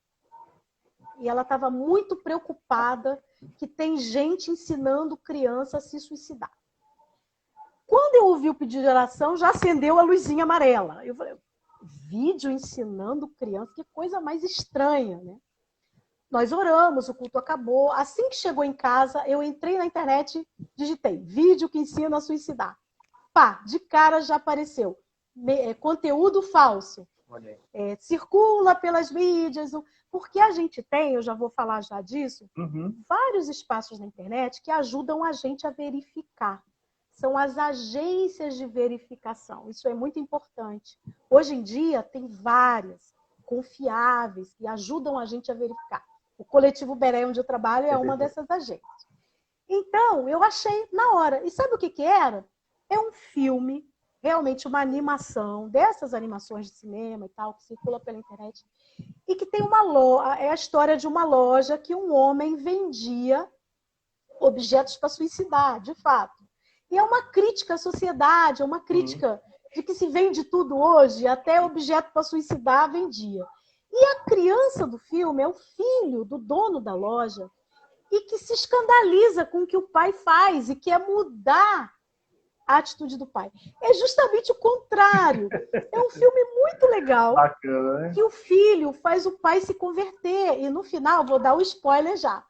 E ela estava muito preocupada que tem gente ensinando criança a se suicidar. Quando eu ouvi o pedido de oração, já acendeu a luzinha amarela. Eu falei, vídeo ensinando criança, que coisa mais estranha, né? Nós oramos, o culto acabou. Assim que chegou em casa, eu entrei na internet, digitei vídeo que ensina a suicidar. Pá, de cara já apareceu. Conteúdo falso. Circula pelas mídias. Porque a gente tem, eu já vou falar já disso, vários espaços na internet que ajudam a gente a verificar. São as agências de verificação. Isso é muito importante. Hoje em dia, tem várias confiáveis que ajudam a gente a verificar. O Coletivo Beré, onde eu trabalho, é uma dessas agências. Então, eu achei na hora. E sabe o que era? É um filme, realmente uma animação, dessas animações de cinema e tal, que circula pela internet, e que tem uma loja, é a história de uma loja que um homem vendia objetos para suicidar, de fato. E é uma crítica à sociedade, é uma crítica de que se vende tudo hoje, até objeto para suicidar vendia. E a criança do filme é o filho do dono da loja e que se escandaliza com o que o pai faz e quer mudar a atitude do pai. É justamente o contrário. É um filme muito legal. Bacana, né? Que o filho faz o pai se converter. E no final, vou dar o spoiler já.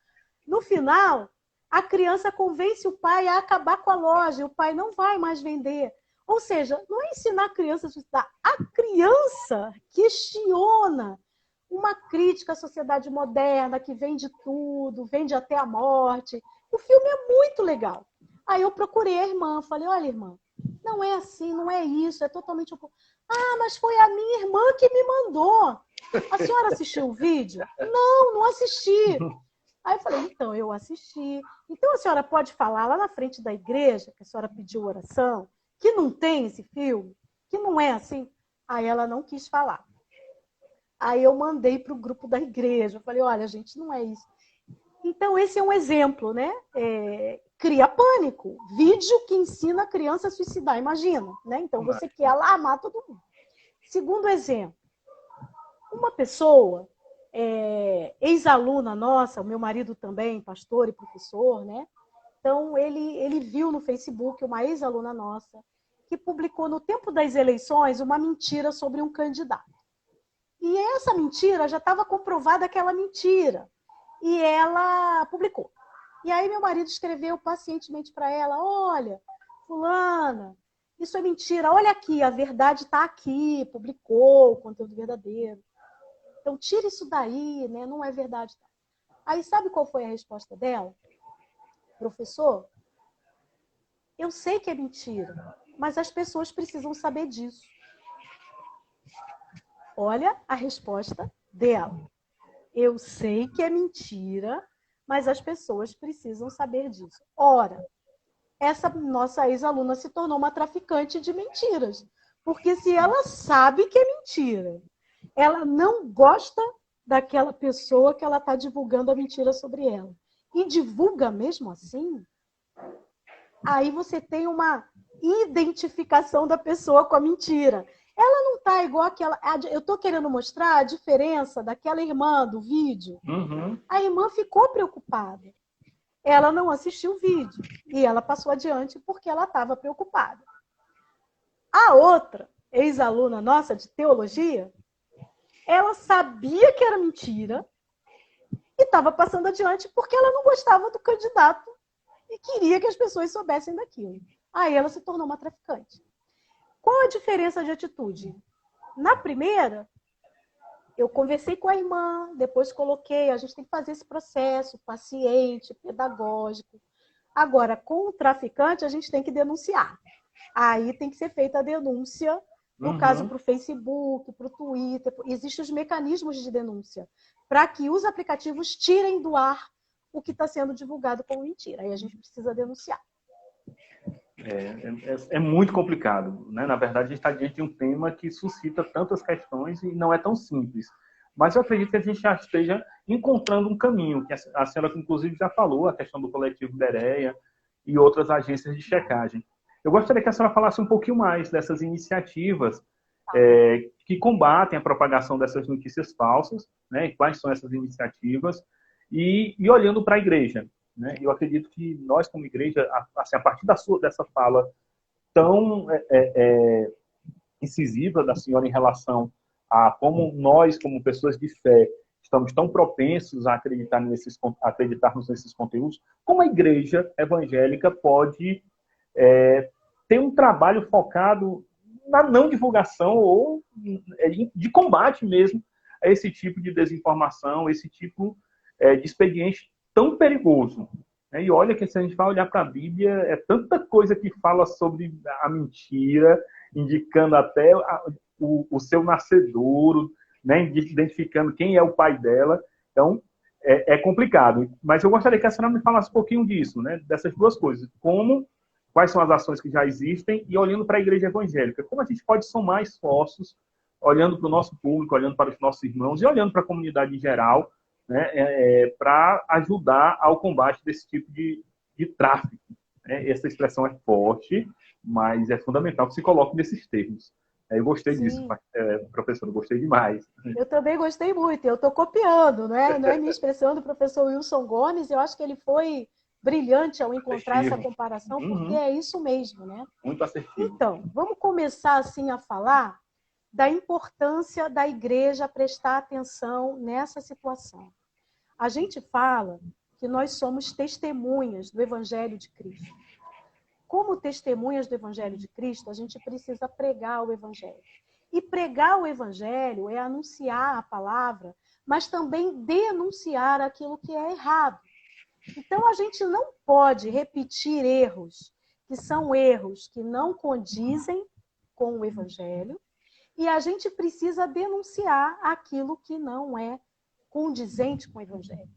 No final, a criança convence o pai a acabar com a loja. E o pai não vai mais vender. Ou seja, não é ensinar a criança a suicidar. A criança questiona uma crítica à sociedade moderna, que vende tudo, vende até a morte. O filme é muito legal. Aí eu procurei a irmã, falei, olha, irmã, não é assim, não é isso, é totalmente... Ah, mas foi a minha irmã que me mandou. A senhora assistiu o vídeo? Não, não assisti. Aí eu falei, então, eu assisti. Então a senhora pode falar lá na frente da igreja, que a senhora pediu oração, que não tem esse filme, que não é assim? Aí ela não quis falar. Aí eu mandei para o grupo da igreja. Eu falei, olha, gente, não é isso. Então, esse é um exemplo, né? Cria pânico. Vídeo que ensina a criança a suicidar, imagina, né? Então, você quer alarmar todo mundo. Segundo exemplo, uma pessoa, ex-aluna nossa, o meu marido também, pastor e professor, né? Então, ele viu no Facebook uma ex-aluna nossa que publicou no tempo das eleições uma mentira sobre um candidato. E essa mentira já estava comprovada aquela mentira. E ela publicou. E aí meu marido escreveu pacientemente para ela, olha, fulana, Isso é mentira. Olha aqui, a verdade está aqui, publicou o conteúdo verdadeiro. Então, tira isso daí, né? Não é verdade. Aí, sabe qual foi a resposta dela? Professor, eu sei que é mentira, mas as pessoas precisam saber disso. Olha a resposta dela. Eu sei que é mentira, mas as pessoas precisam saber disso. Ora, essa nossa ex-aluna se tornou uma traficante de mentiras. Porque se ela sabe que é mentira, ela não gosta daquela pessoa que ela está divulgando a mentira sobre ela, e divulga mesmo assim, aí você tem uma identificação da pessoa com a mentira. Ela não está igual aquela... Eu estou querendo mostrar a diferença daquela irmã do vídeo. Uhum. A irmã ficou preocupada. Ela não assistiu o vídeo e ela passou adiante porque ela estava preocupada. A outra, ex-aluna nossa de teologia, ela sabia que era mentira e estava passando adiante porque ela não gostava do candidato e queria que as pessoas soubessem daquilo. Aí ela se tornou uma traficante. Qual a diferença de atitude? Na primeira, eu conversei com a irmã, depois coloquei, a gente tem que fazer esse processo paciente, pedagógico. Agora, com o traficante, a gente tem que denunciar. Aí tem que ser feita a denúncia, no caso, para o Facebook, para o Twitter. Existem os mecanismos de denúncia, para que os aplicativos tirem do ar o que está sendo divulgado como mentira. Aí a gente precisa denunciar. É muito complicado, né? Na verdade, a gente está diante de um tema que suscita tantas questões e não é tão simples. Mas eu acredito que a gente já esteja encontrando um caminho, que a senhora, inclusive, já falou, a questão do coletivo Bereia e outras agências de checagem. Eu gostaria que a senhora falasse um pouquinho mais dessas iniciativas que combatem a propagação dessas notícias falsas, né? E quais são essas iniciativas, e olhando para a igreja. Né? Eu acredito que nós, como igreja, assim, a partir dessa fala tão incisiva da senhora em relação a como nós, como pessoas de fé, estamos tão propensos a acreditarmos nesses conteúdos, como a igreja evangélica pode ter um trabalho focado na não divulgação ou de combate mesmo a esse tipo de desinformação, esse tipo de expediente tão perigoso. E olha que se a gente vai olhar para a Bíblia, é tanta coisa que fala sobre a mentira, indicando até o seu nascedouro, né, identificando quem é o pai dela. Então, é complicado. Mas eu gostaria que a senhora me falasse um pouquinho disso, né, dessas duas coisas. Quais são as ações que já existem e olhando para a igreja evangélica. Como a gente pode somar esforços, olhando para o nosso público, olhando para os nossos irmãos e olhando para a comunidade em geral, né, para ajudar ao combate desse tipo de tráfico. Né? Essa expressão é forte, mas é fundamental que se coloque nesses termos. Eu gostei disso, professor, eu gostei demais. Eu também gostei muito, eu estou copiando, não é minha expressão do professor Wilson Gomes, eu acho que ele foi brilhante ao encontrar essa comparação, porque é isso mesmo, né? Muito assertivo. Então, vamos começar assim a falar da importância da igreja prestar atenção nessa situação. A gente fala que nós somos testemunhas do Evangelho de Cristo. Como testemunhas do Evangelho de Cristo, a gente precisa pregar o Evangelho. E pregar o Evangelho é anunciar a palavra, mas também denunciar aquilo que é errado. Então, a gente não pode repetir erros, que são erros que não condizem com o Evangelho, e a gente precisa denunciar aquilo que não é condizente com o Evangelho.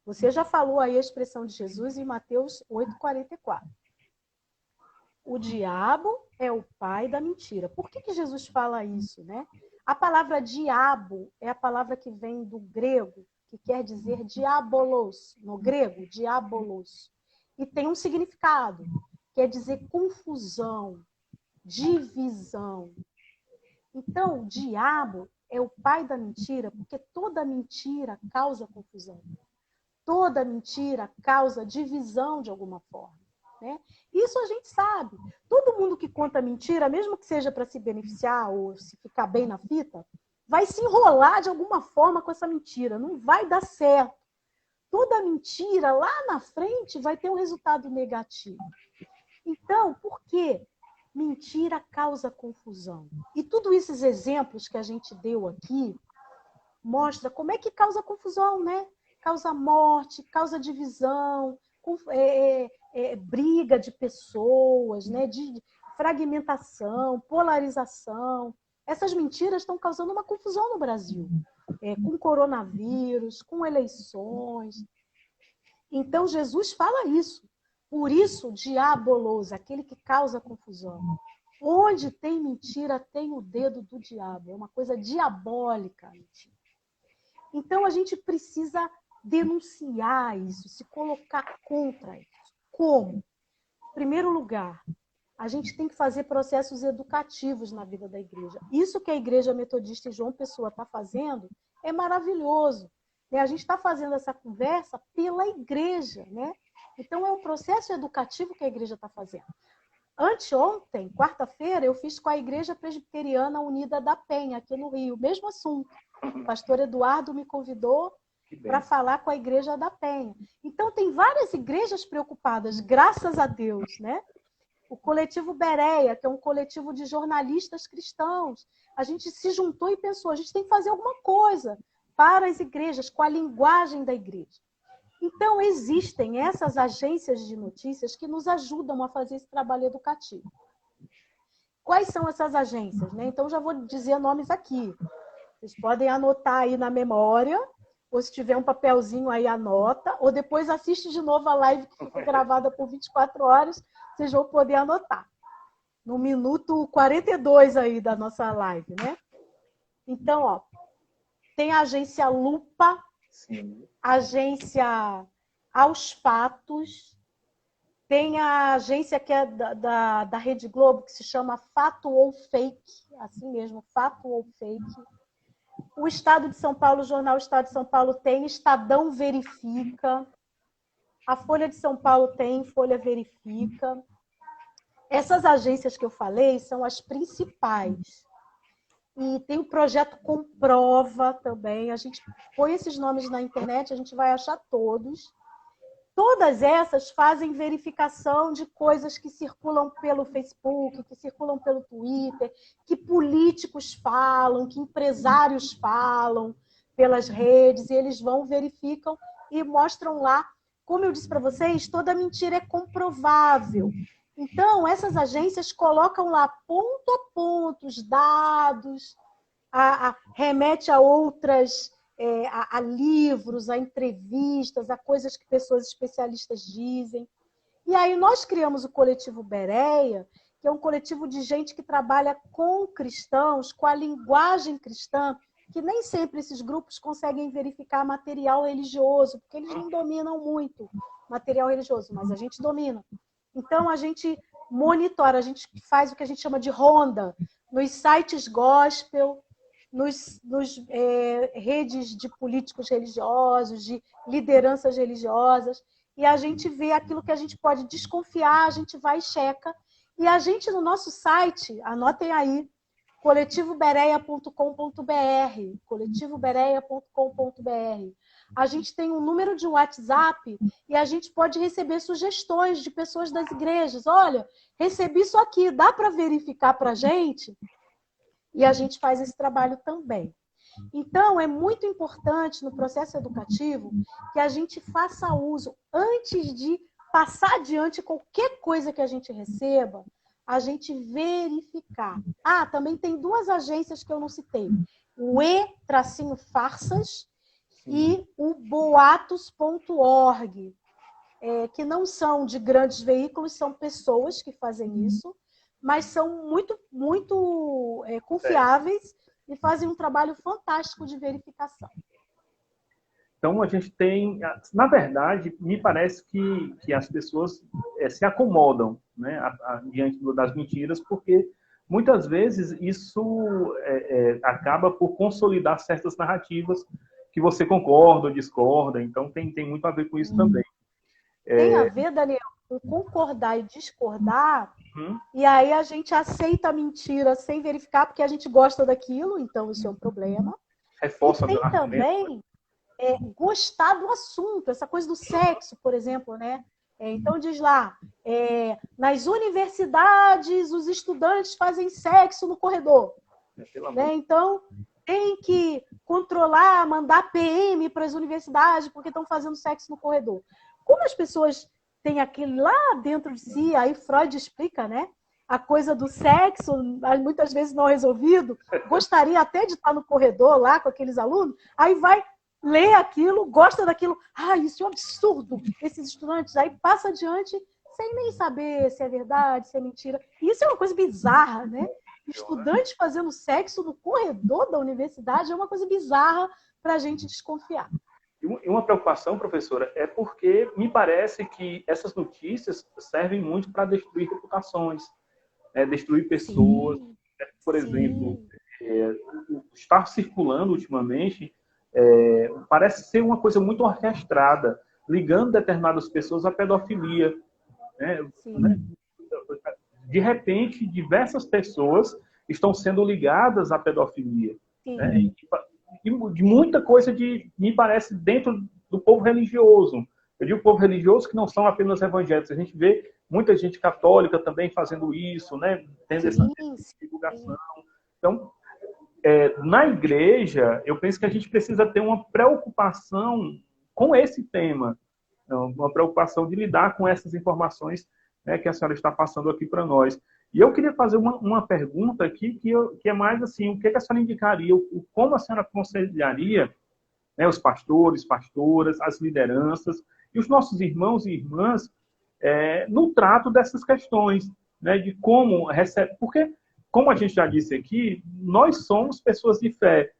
Você já falou aí a expressão de Jesus em Mateus 8,44. O diabo é o pai da mentira. Por que Jesus fala isso, né? A palavra diabo é a palavra que vem do grego, que quer dizer diabolos, no grego, diabolos. E tem um significado, quer dizer confusão, divisão. Então, o diabo é o pai da mentira, porque toda mentira causa confusão. Toda mentira causa divisão de alguma forma. Né? Isso a gente sabe. Todo mundo que conta mentira, mesmo que seja para se beneficiar ou se ficar bem na fita, vai se enrolar de alguma forma com essa mentira. Não vai dar certo. Toda mentira lá na frente vai ter um resultado negativo. Então, por quê? mentira causa confusão. E tudo esses exemplos que a gente deu aqui mostra como é que causa confusão, né? Causa morte, causa divisão, briga de pessoas, né? De fragmentação, polarização. Essas mentiras estão causando uma confusão no Brasil, com coronavírus, com eleições. Então, Jesus fala isso. Por isso, diabolos, aquele que causa confusão. Onde tem mentira, tem o dedo do diabo. É uma coisa diabólica a mentira. Então, a gente precisa denunciar isso, se colocar contra isso. Como? Em primeiro lugar, a gente tem que fazer processos educativos na vida da igreja. Isso que a Igreja Metodista e João Pessoa está fazendo é maravilhoso. A gente está fazendo essa conversa pela igreja, né? Então, é um processo educativo que a igreja está fazendo. Anteontem, quarta-feira, eu fiz com a Igreja Presbiteriana Unida da Penha, aqui no Rio, mesmo assunto. O pastor Eduardo me convidou para falar com a Igreja da Penha. Então, tem várias igrejas preocupadas, graças a Deus, né? O coletivo Bereia, que é um coletivo de jornalistas cristãos, a gente se juntou e pensou, a gente tem que fazer alguma coisa para as igrejas, com a linguagem da igreja. Então, existem essas agências de notícias que nos ajudam a fazer esse trabalho educativo. Quais são essas agências, né? Então, já vou dizer nomes aqui. Vocês podem anotar aí na memória, ou se tiver um papelzinho aí, anota, ou depois assiste de novo a live que fica gravada por 24 horas, vocês vão poder anotar. No minuto 42 aí da nossa live, né? Então, ó, tem a agência Lupa, sim, a agência Aos Fatos, tem a agência que é da Rede Globo, que se chama Fato ou Fake, assim mesmo, Fato ou Fake. O Estado de São Paulo, o jornal Estado de São Paulo tem, Estadão Verifica. A Folha de São Paulo tem, Folha Verifica. Essas agências que eu falei são as principais. E tem o projeto Comprova também. A gente põe esses nomes na internet, a gente vai achar todos. Todas essas fazem verificação de coisas que circulam pelo Facebook, que circulam pelo Twitter, que políticos falam, que empresários falam pelas redes, e eles vão, verificam e mostram lá. Como eu disse para vocês, toda mentira é comprovável. Então, essas agências colocam lá ponto a ponto os dados, remete a outras... a livros, a entrevistas, a coisas que pessoas especialistas dizem. E aí nós criamos o Coletivo Bereia, que é um coletivo de gente que trabalha com cristãos, com a linguagem cristã, que nem sempre esses grupos conseguem verificar material religioso, porque eles não dominam muito material religioso, mas a gente domina. Então, a gente monitora, a gente faz o que a gente chama de ronda nos sites gospel, nos redes de políticos religiosos, de lideranças religiosas, e a gente vê aquilo que a gente pode desconfiar, a gente vai e checa. E a gente, no nosso site, anotem aí, coletivobereia.com.br, coletivobereia.com.br. A gente tem um número de WhatsApp e a gente pode receber sugestões de pessoas das igrejas. Olha, recebi isso aqui, dá para verificar para a gente? E a gente faz esse trabalho também. Então, é muito importante no processo educativo que a gente faça uso, antes de passar adiante qualquer coisa que a gente receba, a gente verificar. Ah, também tem duas agências que eu não citei. O E-Farsas e o boatos.org, que não são de grandes veículos, são pessoas que fazem isso, mas são muito, muito confiáveis e fazem um trabalho fantástico de verificação. Então, a gente tem... Na verdade, me parece que as pessoas se acomodam, né, diante das mentiras, porque muitas vezes isso acaba por consolidar certas narrativas que você concorda ou discorda. Então, tem muito a ver com isso também. Tem a ver, Daniel, com concordar e discordar, e aí a gente aceita a mentira sem verificar, porque a gente gosta daquilo, então isso é um problema. Reforça e tem também gostar do assunto, essa coisa do sexo, por exemplo, né? Então diz lá, nas universidades os estudantes fazem sexo no corredor. Né? Então tem que controlar, mandar PM para as universidades porque estão fazendo sexo no corredor. Como as pessoas têm aquilo lá dentro de si, aí Freud explica, né? A coisa do sexo, muitas vezes não resolvido, gostaria até de estar no corredor lá com aqueles alunos, aí vai ler aquilo, gosta daquilo, isso é um absurdo, esses estudantes, aí passa adiante sem nem saber se é verdade, se é mentira. E isso é uma coisa bizarra, né? Estudantes fazendo sexo no corredor da universidade é uma coisa bizarra para a gente desconfiar. E uma preocupação, professora, é porque me parece que essas notícias servem muito para destruir reputações, destruir pessoas. Sim, Por exemplo, está circulando ultimamente, parece ser uma coisa muito orquestrada, ligando determinadas pessoas à pedofilia. Né? De repente, diversas pessoas estão sendo ligadas à pedofilia. Né? E de muita coisa, me parece, dentro do povo religioso. Eu digo povo religioso que não são apenas evangélicos. A gente vê muita gente católica também fazendo isso, né? Tendo essa divulgação. Então, na igreja, eu penso que a gente precisa ter uma preocupação com esse tema, uma preocupação de lidar com essas informações, né, que a senhora está passando aqui para nós. E eu queria fazer uma pergunta aqui que é mais assim, o que a senhora indicaria, como a senhora aconselharia, né, os pastores, pastoras, as lideranças e os nossos irmãos e irmãs no trato dessas questões, né, de como recebe, porque, como a gente já disse aqui, nós somos pessoas de fé.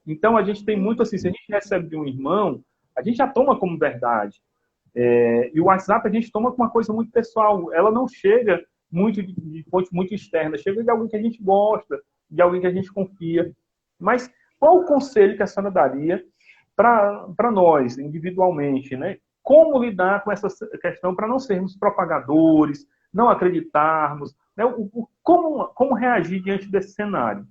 Então, a gente tem muito assim, se a gente recebe de um irmão, a gente já toma como verdade. E o WhatsApp a gente toma como uma coisa muito pessoal. Ela não chega muito de fonte muito externa, chega de alguém que a gente gosta, de alguém que a gente confia. Mas qual o conselho que a senhora daria para nós, individualmente, né? Como lidar com essa questão para não sermos propagadores, não acreditarmos, né? Como reagir diante desse cenário?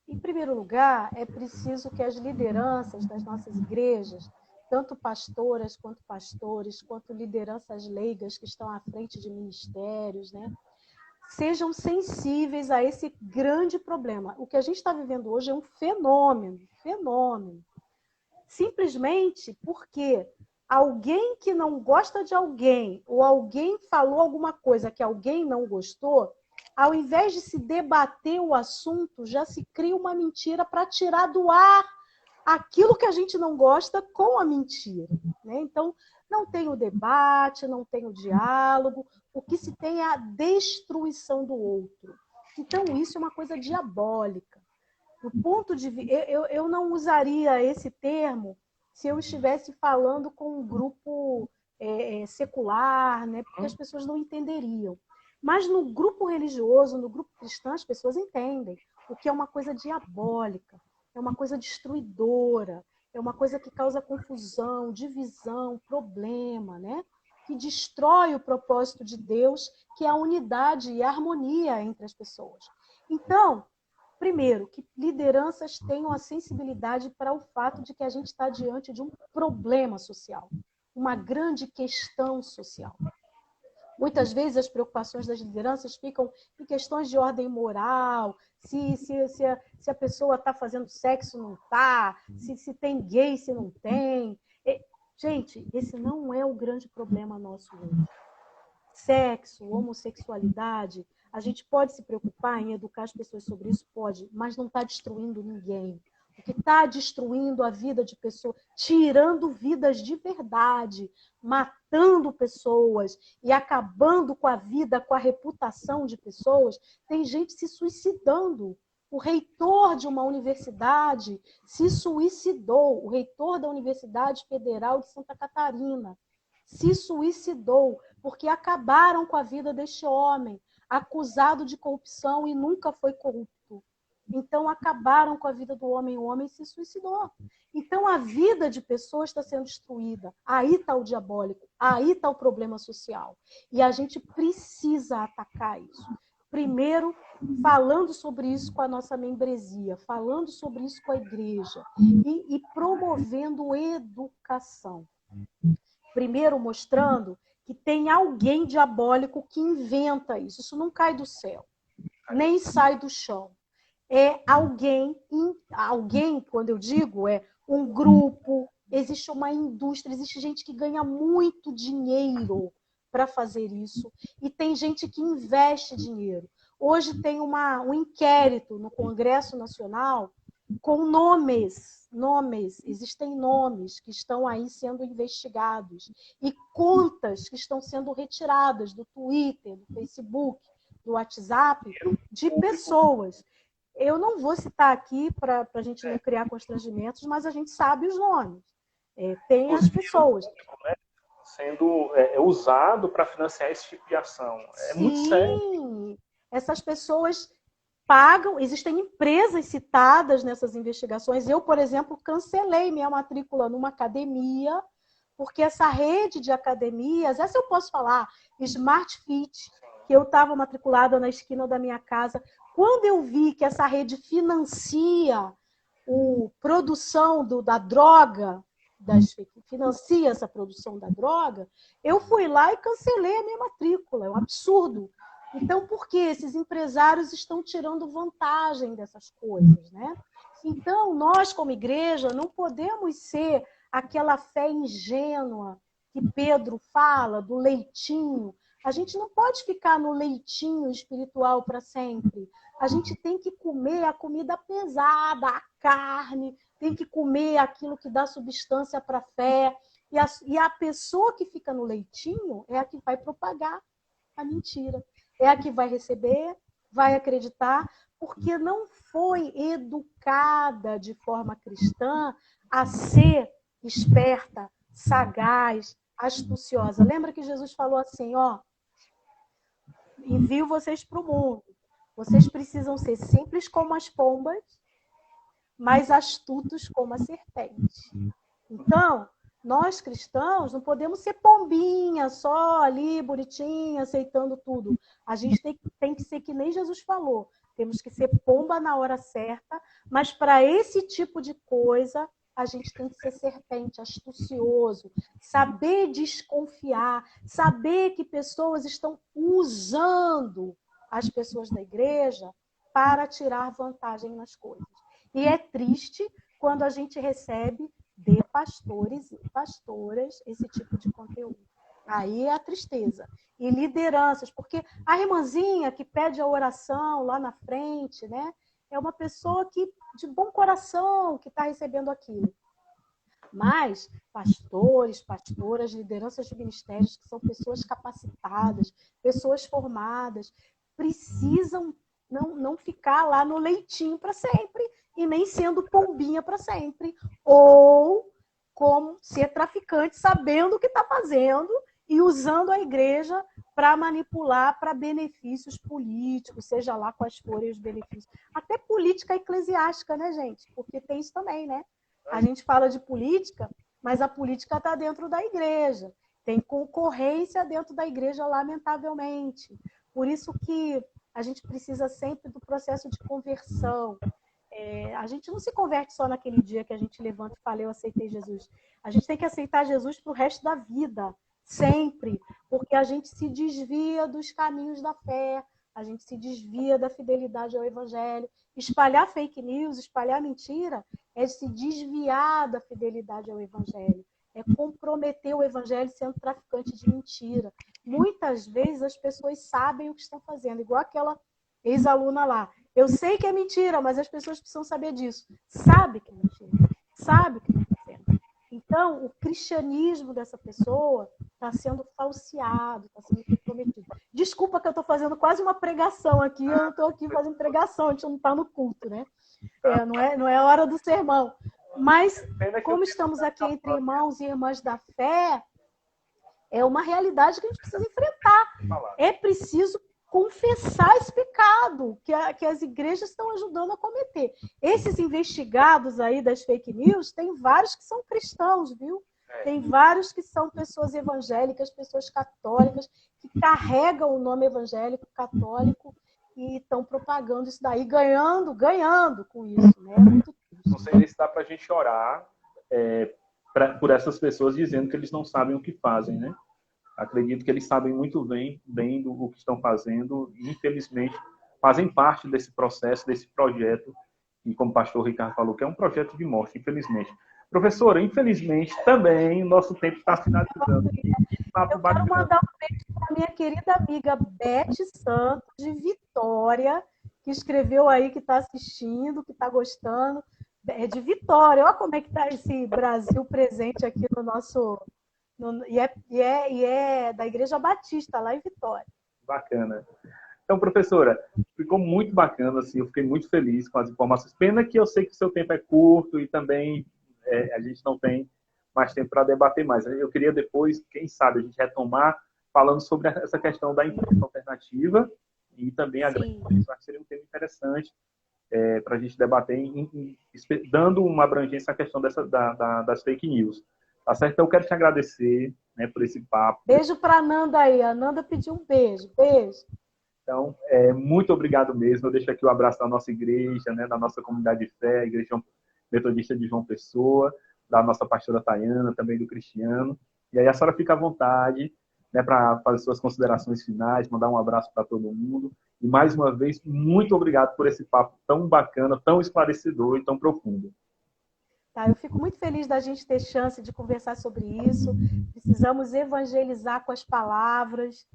Em primeiro lugar, é preciso que as lideranças das nossas igrejas, tanto pastoras quanto pastores, quanto lideranças leigas que estão à frente de ministérios, né, sejam sensíveis a esse grande problema. O que a gente está vivendo hoje é um fenômeno. Simplesmente porque alguém que não gosta de alguém, ou alguém falou alguma coisa que alguém não gostou, ao invés de se debater o assunto, já se cria uma mentira para tirar do ar aquilo que a gente não gosta com a mentira. Né? Então, não tem o debate, não tem o diálogo, o que se tem é a destruição do outro. Então, isso é uma coisa diabólica. Do ponto de vista, eu não usaria esse termo se eu estivesse falando com um grupo secular, né? Porque as pessoas não entenderiam. Mas no grupo religioso, no grupo cristão, as pessoas entendem o que é uma coisa diabólica, é uma coisa destruidora, é uma coisa que causa confusão, divisão, problema, né? Que destrói o propósito de Deus, que é a unidade e a harmonia entre as pessoas. Então, primeiro, que lideranças tenham a sensibilidade para o fato de que a gente está diante de um problema social, uma grande questão social. Muitas vezes as preocupações das lideranças ficam em questões de ordem moral, se a pessoa está fazendo sexo, não está, se tem gay, se não tem. Gente, esse não é o grande problema nosso hoje. Sexo, homossexualidade, a gente pode se preocupar em educar as pessoas sobre isso? Pode, mas não está destruindo ninguém. O que está destruindo a vida de pessoas, tirando vidas de verdade, matando pessoas e acabando com a vida, com a reputação de pessoas, tem gente se suicidando. O reitor de uma universidade se suicidou, o reitor da Universidade Federal de Santa Catarina se suicidou, porque acabaram com a vida deste homem, acusado de corrupção e nunca foi corrupto. Então, acabaram com a vida do homem, o homem se suicidou. Então, a vida de pessoas está sendo destruída. Aí está o diabólico, aí está o problema social. E a gente precisa atacar isso. Primeiro, falando sobre isso com a nossa membresia, falando sobre isso com a igreja e promovendo educação. primeiro mostrando que tem alguém diabólico que inventa isso. Isso não cai do céu, nem sai do chão. É alguém, quando eu digo, é um grupo, existe uma indústria, existe gente que ganha muito dinheiro para fazer isso, e tem gente que investe dinheiro. Hoje tem um inquérito no Congresso Nacional com nomes, existem nomes que estão aí sendo investigados e contas que estão sendo retiradas do Twitter, do Facebook, do WhatsApp, de pessoas. Eu não vou citar aqui para a gente não criar constrangimentos, mas a gente sabe os nomes. Tem as pessoas. Sendo usado para financiar esse tipo de ação. É muito sério. Sim, essas pessoas pagam, existem empresas citadas nessas investigações. Eu, por exemplo, cancelei minha matrícula numa academia, porque essa rede de academias, essa eu posso falar, Smart Fit, que eu estava matriculada na esquina da minha casa, quando eu vi que essa rede financia a produção da droga, financia essa produção da droga, eu fui lá e cancelei a minha matrícula. É um absurdo. Então, por que esses empresários estão tirando vantagem dessas coisas, né? Então, nós, como igreja, não podemos ser aquela fé ingênua que Pedro fala, do leitinho. A gente não pode ficar no leitinho espiritual para sempre. A gente tem que comer a comida pesada, a carne, tem que comer aquilo que dá substância para a fé. E a pessoa que fica no leitinho é a que vai propagar a mentira. É a que vai receber, vai acreditar, porque não foi educada de forma cristã a ser esperta, sagaz, astuciosa. Lembra que Jesus falou assim, envio vocês para o mundo. Vocês precisam ser simples como as pombas, mas astutos como a serpente. Então, nós cristãos não podemos ser pombinha, só ali, bonitinha, aceitando tudo. A gente tem que ser que nem Jesus falou. Temos que ser pomba na hora certa, mas para esse tipo de coisa, a gente tem que ser serpente, astucioso, saber desconfiar, saber que pessoas estão usando as pessoas da igreja para tirar vantagem nas coisas. E é triste quando a gente recebe de pastores e pastoras esse tipo de conteúdo. Aí é a tristeza. E lideranças, porque a irmãzinha que pede a oração lá na frente, né, é uma pessoa que de bom coração que está recebendo aquilo. Mas pastores, pastoras, lideranças de ministérios que são pessoas capacitadas, pessoas formadas, precisam não ficar lá no leitinho para sempre e nem sendo pombinha para sempre. Ou como ser traficante sabendo o que está fazendo e usando a igreja para manipular para benefícios políticos, seja lá quais forem os benefícios. Até política eclesiástica, né, gente? Porque tem isso também, né? A gente fala de política, mas a política está dentro da igreja. Tem concorrência dentro da igreja, lamentavelmente. Por isso que a gente precisa sempre do processo de conversão. A gente não se converte só naquele dia que a gente levanta e fala, eu aceitei Jesus. A gente tem que aceitar Jesus para o resto da vida, sempre, porque a gente se desvia dos caminhos da fé, a gente se desvia da fidelidade ao evangelho. Espalhar fake news, espalhar mentira, é se desviar da fidelidade ao evangelho, é comprometer o evangelho sendo traficante de mentira. Muitas vezes as pessoas sabem o que estão fazendo, igual aquela ex-aluna lá. Eu sei que é mentira, mas as pessoas precisam saber disso. Sabe que é mentira, sabe o que está fazendo. Então, o cristianismo dessa pessoa está sendo falseado, está sendo comprometido. Desculpa que eu estou fazendo quase uma pregação aqui, eu não estou aqui fazendo pregação, a gente não está no culto, né? Não é hora do sermão. Mas, como estamos aqui entre irmãos e irmãs da fé, é uma realidade que a gente precisa enfrentar. É preciso confessar esse pecado que as igrejas estão ajudando a cometer. Esses investigados aí das fake news, tem vários que são cristãos, viu? Tem vários que são pessoas evangélicas, pessoas católicas, que carregam o nome evangélico, católico, e estão propagando isso daí, ganhando com isso, né? É muito triste. Não sei nem se dá para a gente orar por essas pessoas dizendo que eles não sabem o que fazem, né? Acredito que eles sabem muito bem do que estão fazendo e, infelizmente, fazem parte desse processo, desse projeto, e como o pastor Ricardo falou, que é um projeto de morte, infelizmente. Professora, infelizmente, também o nosso tempo está finalizando. Eu quero mandar um beijo para a minha querida amiga Beth Santos, de Vitória, que escreveu aí, que está assistindo, que está gostando. É de Vitória. Olha como é que está esse Brasil presente aqui no nosso... E é da Igreja Batista, lá em Vitória. Bacana. Então, professora, ficou muito bacana, assim, eu fiquei muito feliz com as informações. Pena que eu sei que o seu tempo é curto e também a gente não tem mais tempo para debater mais. Eu queria depois, quem sabe, a gente retomar falando sobre essa questão da imprensa alternativa e também a grande política, que seria um tema interessante para a gente debater, dando uma abrangência à questão das fake news. Tá certo? Então, eu quero te agradecer, né, por esse papo. Beijo para a Nanda aí. A Nanda pediu um beijo. Beijo. Então, muito obrigado mesmo. Eu deixo aqui o abraço da nossa igreja, né, da nossa comunidade de fé, a Igreja Metodista de João Pessoa, da nossa pastora Tayana, também do Cristiano. E aí a senhora fica à vontade, né, para fazer suas considerações finais, mandar um abraço para todo mundo. E, mais uma vez, muito obrigado por esse papo tão bacana, tão esclarecedor e tão profundo. Tá, eu fico muito feliz da gente ter chance de conversar sobre isso. Precisamos evangelizar com as palavras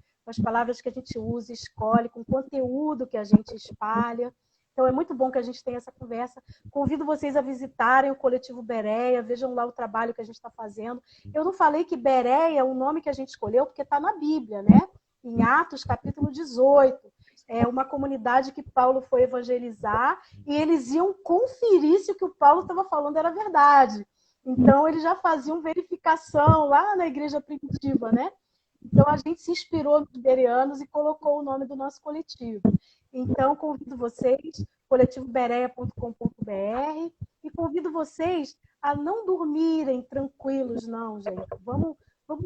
que a gente usa, escolhe, com o conteúdo que a gente espalha. Então, é muito bom que a gente tenha essa conversa. Convido vocês a visitarem o Coletivo Bereia, vejam lá o trabalho que a gente está fazendo. Eu não falei que Bereia é o nome que a gente escolheu, porque está na Bíblia, né? Em Atos, capítulo 18. É uma comunidade que Paulo foi evangelizar e eles iam conferir se o que o Paulo estava falando era verdade. Então, eles já faziam verificação lá na igreja primitiva, né? Então, a gente se inspirou nos bereanos e colocou o nome do nosso coletivo. Então, convido vocês, coletivobereia.com.br, e convido vocês a não dormirem tranquilos, não, gente. Vamos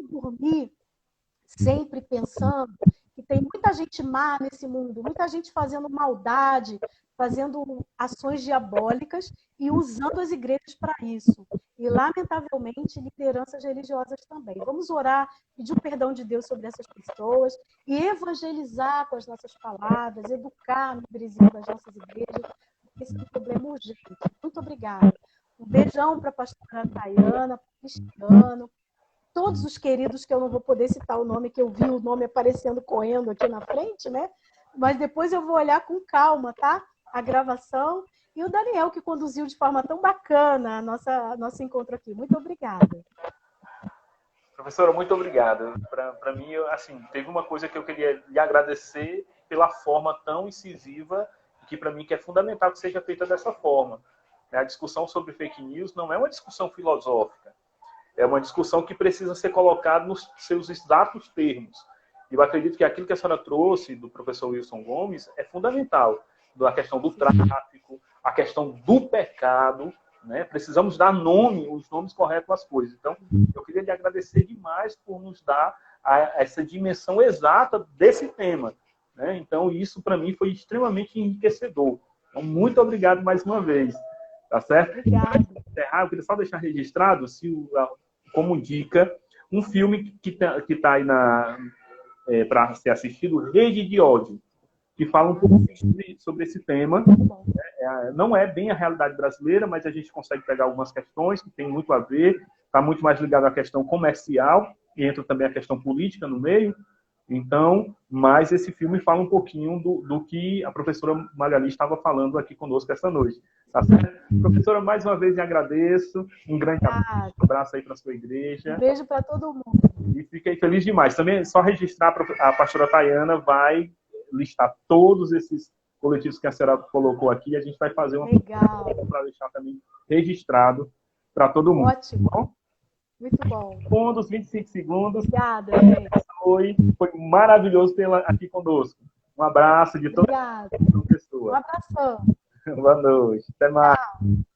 dormir sempre pensando que tem muita gente má nesse mundo, muita gente fazendo maldade, fazendo ações diabólicas e usando as igrejas para isso. E, lamentavelmente, lideranças religiosas também. Vamos orar, pedir o perdão de Deus sobre essas pessoas e evangelizar com as nossas palavras, educar no vizinho das nossas igrejas, porque esse é um problema urgente. Muito obrigada. Um beijão para a pastora Tayana, para o Cristiano, todos os queridos que eu não vou poder citar o nome, que eu vi o nome aparecendo, correndo aqui na frente, né? Mas depois eu vou olhar com calma, tá? A gravação. E o Daniel, que conduziu de forma tão bacana nosso encontro aqui. Muito obrigada. Professora, muito obrigado. Para mim, assim, teve uma coisa que eu queria lhe agradecer pela forma tão incisiva, que para mim que é fundamental que seja feita dessa forma. A discussão sobre fake news não é uma discussão filosófica. É uma discussão que precisa ser colocada nos seus exatos termos. E eu acredito que aquilo que a senhora trouxe do professor Wilson Gomes é fundamental. A questão do tráfico, a questão do pecado, né? Precisamos dar os nomes corretos às coisas. Então, eu queria lhe agradecer demais por nos dar essa dimensão exata desse tema, né? Então, isso para mim foi extremamente enriquecedor. Então, muito obrigado mais uma vez. Tá certo? Obrigada. Eu queria só deixar registrado, como dica, um filme que tá aí para ser assistido, Rede de Ódio, que fala um pouco sobre esse tema. Não é bem a realidade brasileira, mas a gente consegue pegar algumas questões que tem muito a ver, está muito mais ligado à questão comercial, e entra também a questão política no meio. Então, mas esse filme fala um pouquinho do que a professora Magali estava falando aqui conosco essa noite. Tá certo? Professora, mais uma vez, lhe agradeço. Um grande abraço aí para a sua igreja. Um beijo para todo mundo. E fiquei feliz demais. Também, só registrar, a pastora Tayana vai listar todos esses coletivos que a senhora colocou aqui, e a gente vai fazer uma para deixar também registrado para todo mundo. Ótimo. Tá bom? Muito bom. Segundos, 25 segundos. Obrigada, gente. Foi maravilhoso tê-la aqui conosco. Um abraço de toda a pessoa. Um abração. Boa noite. Até mais. Tchau.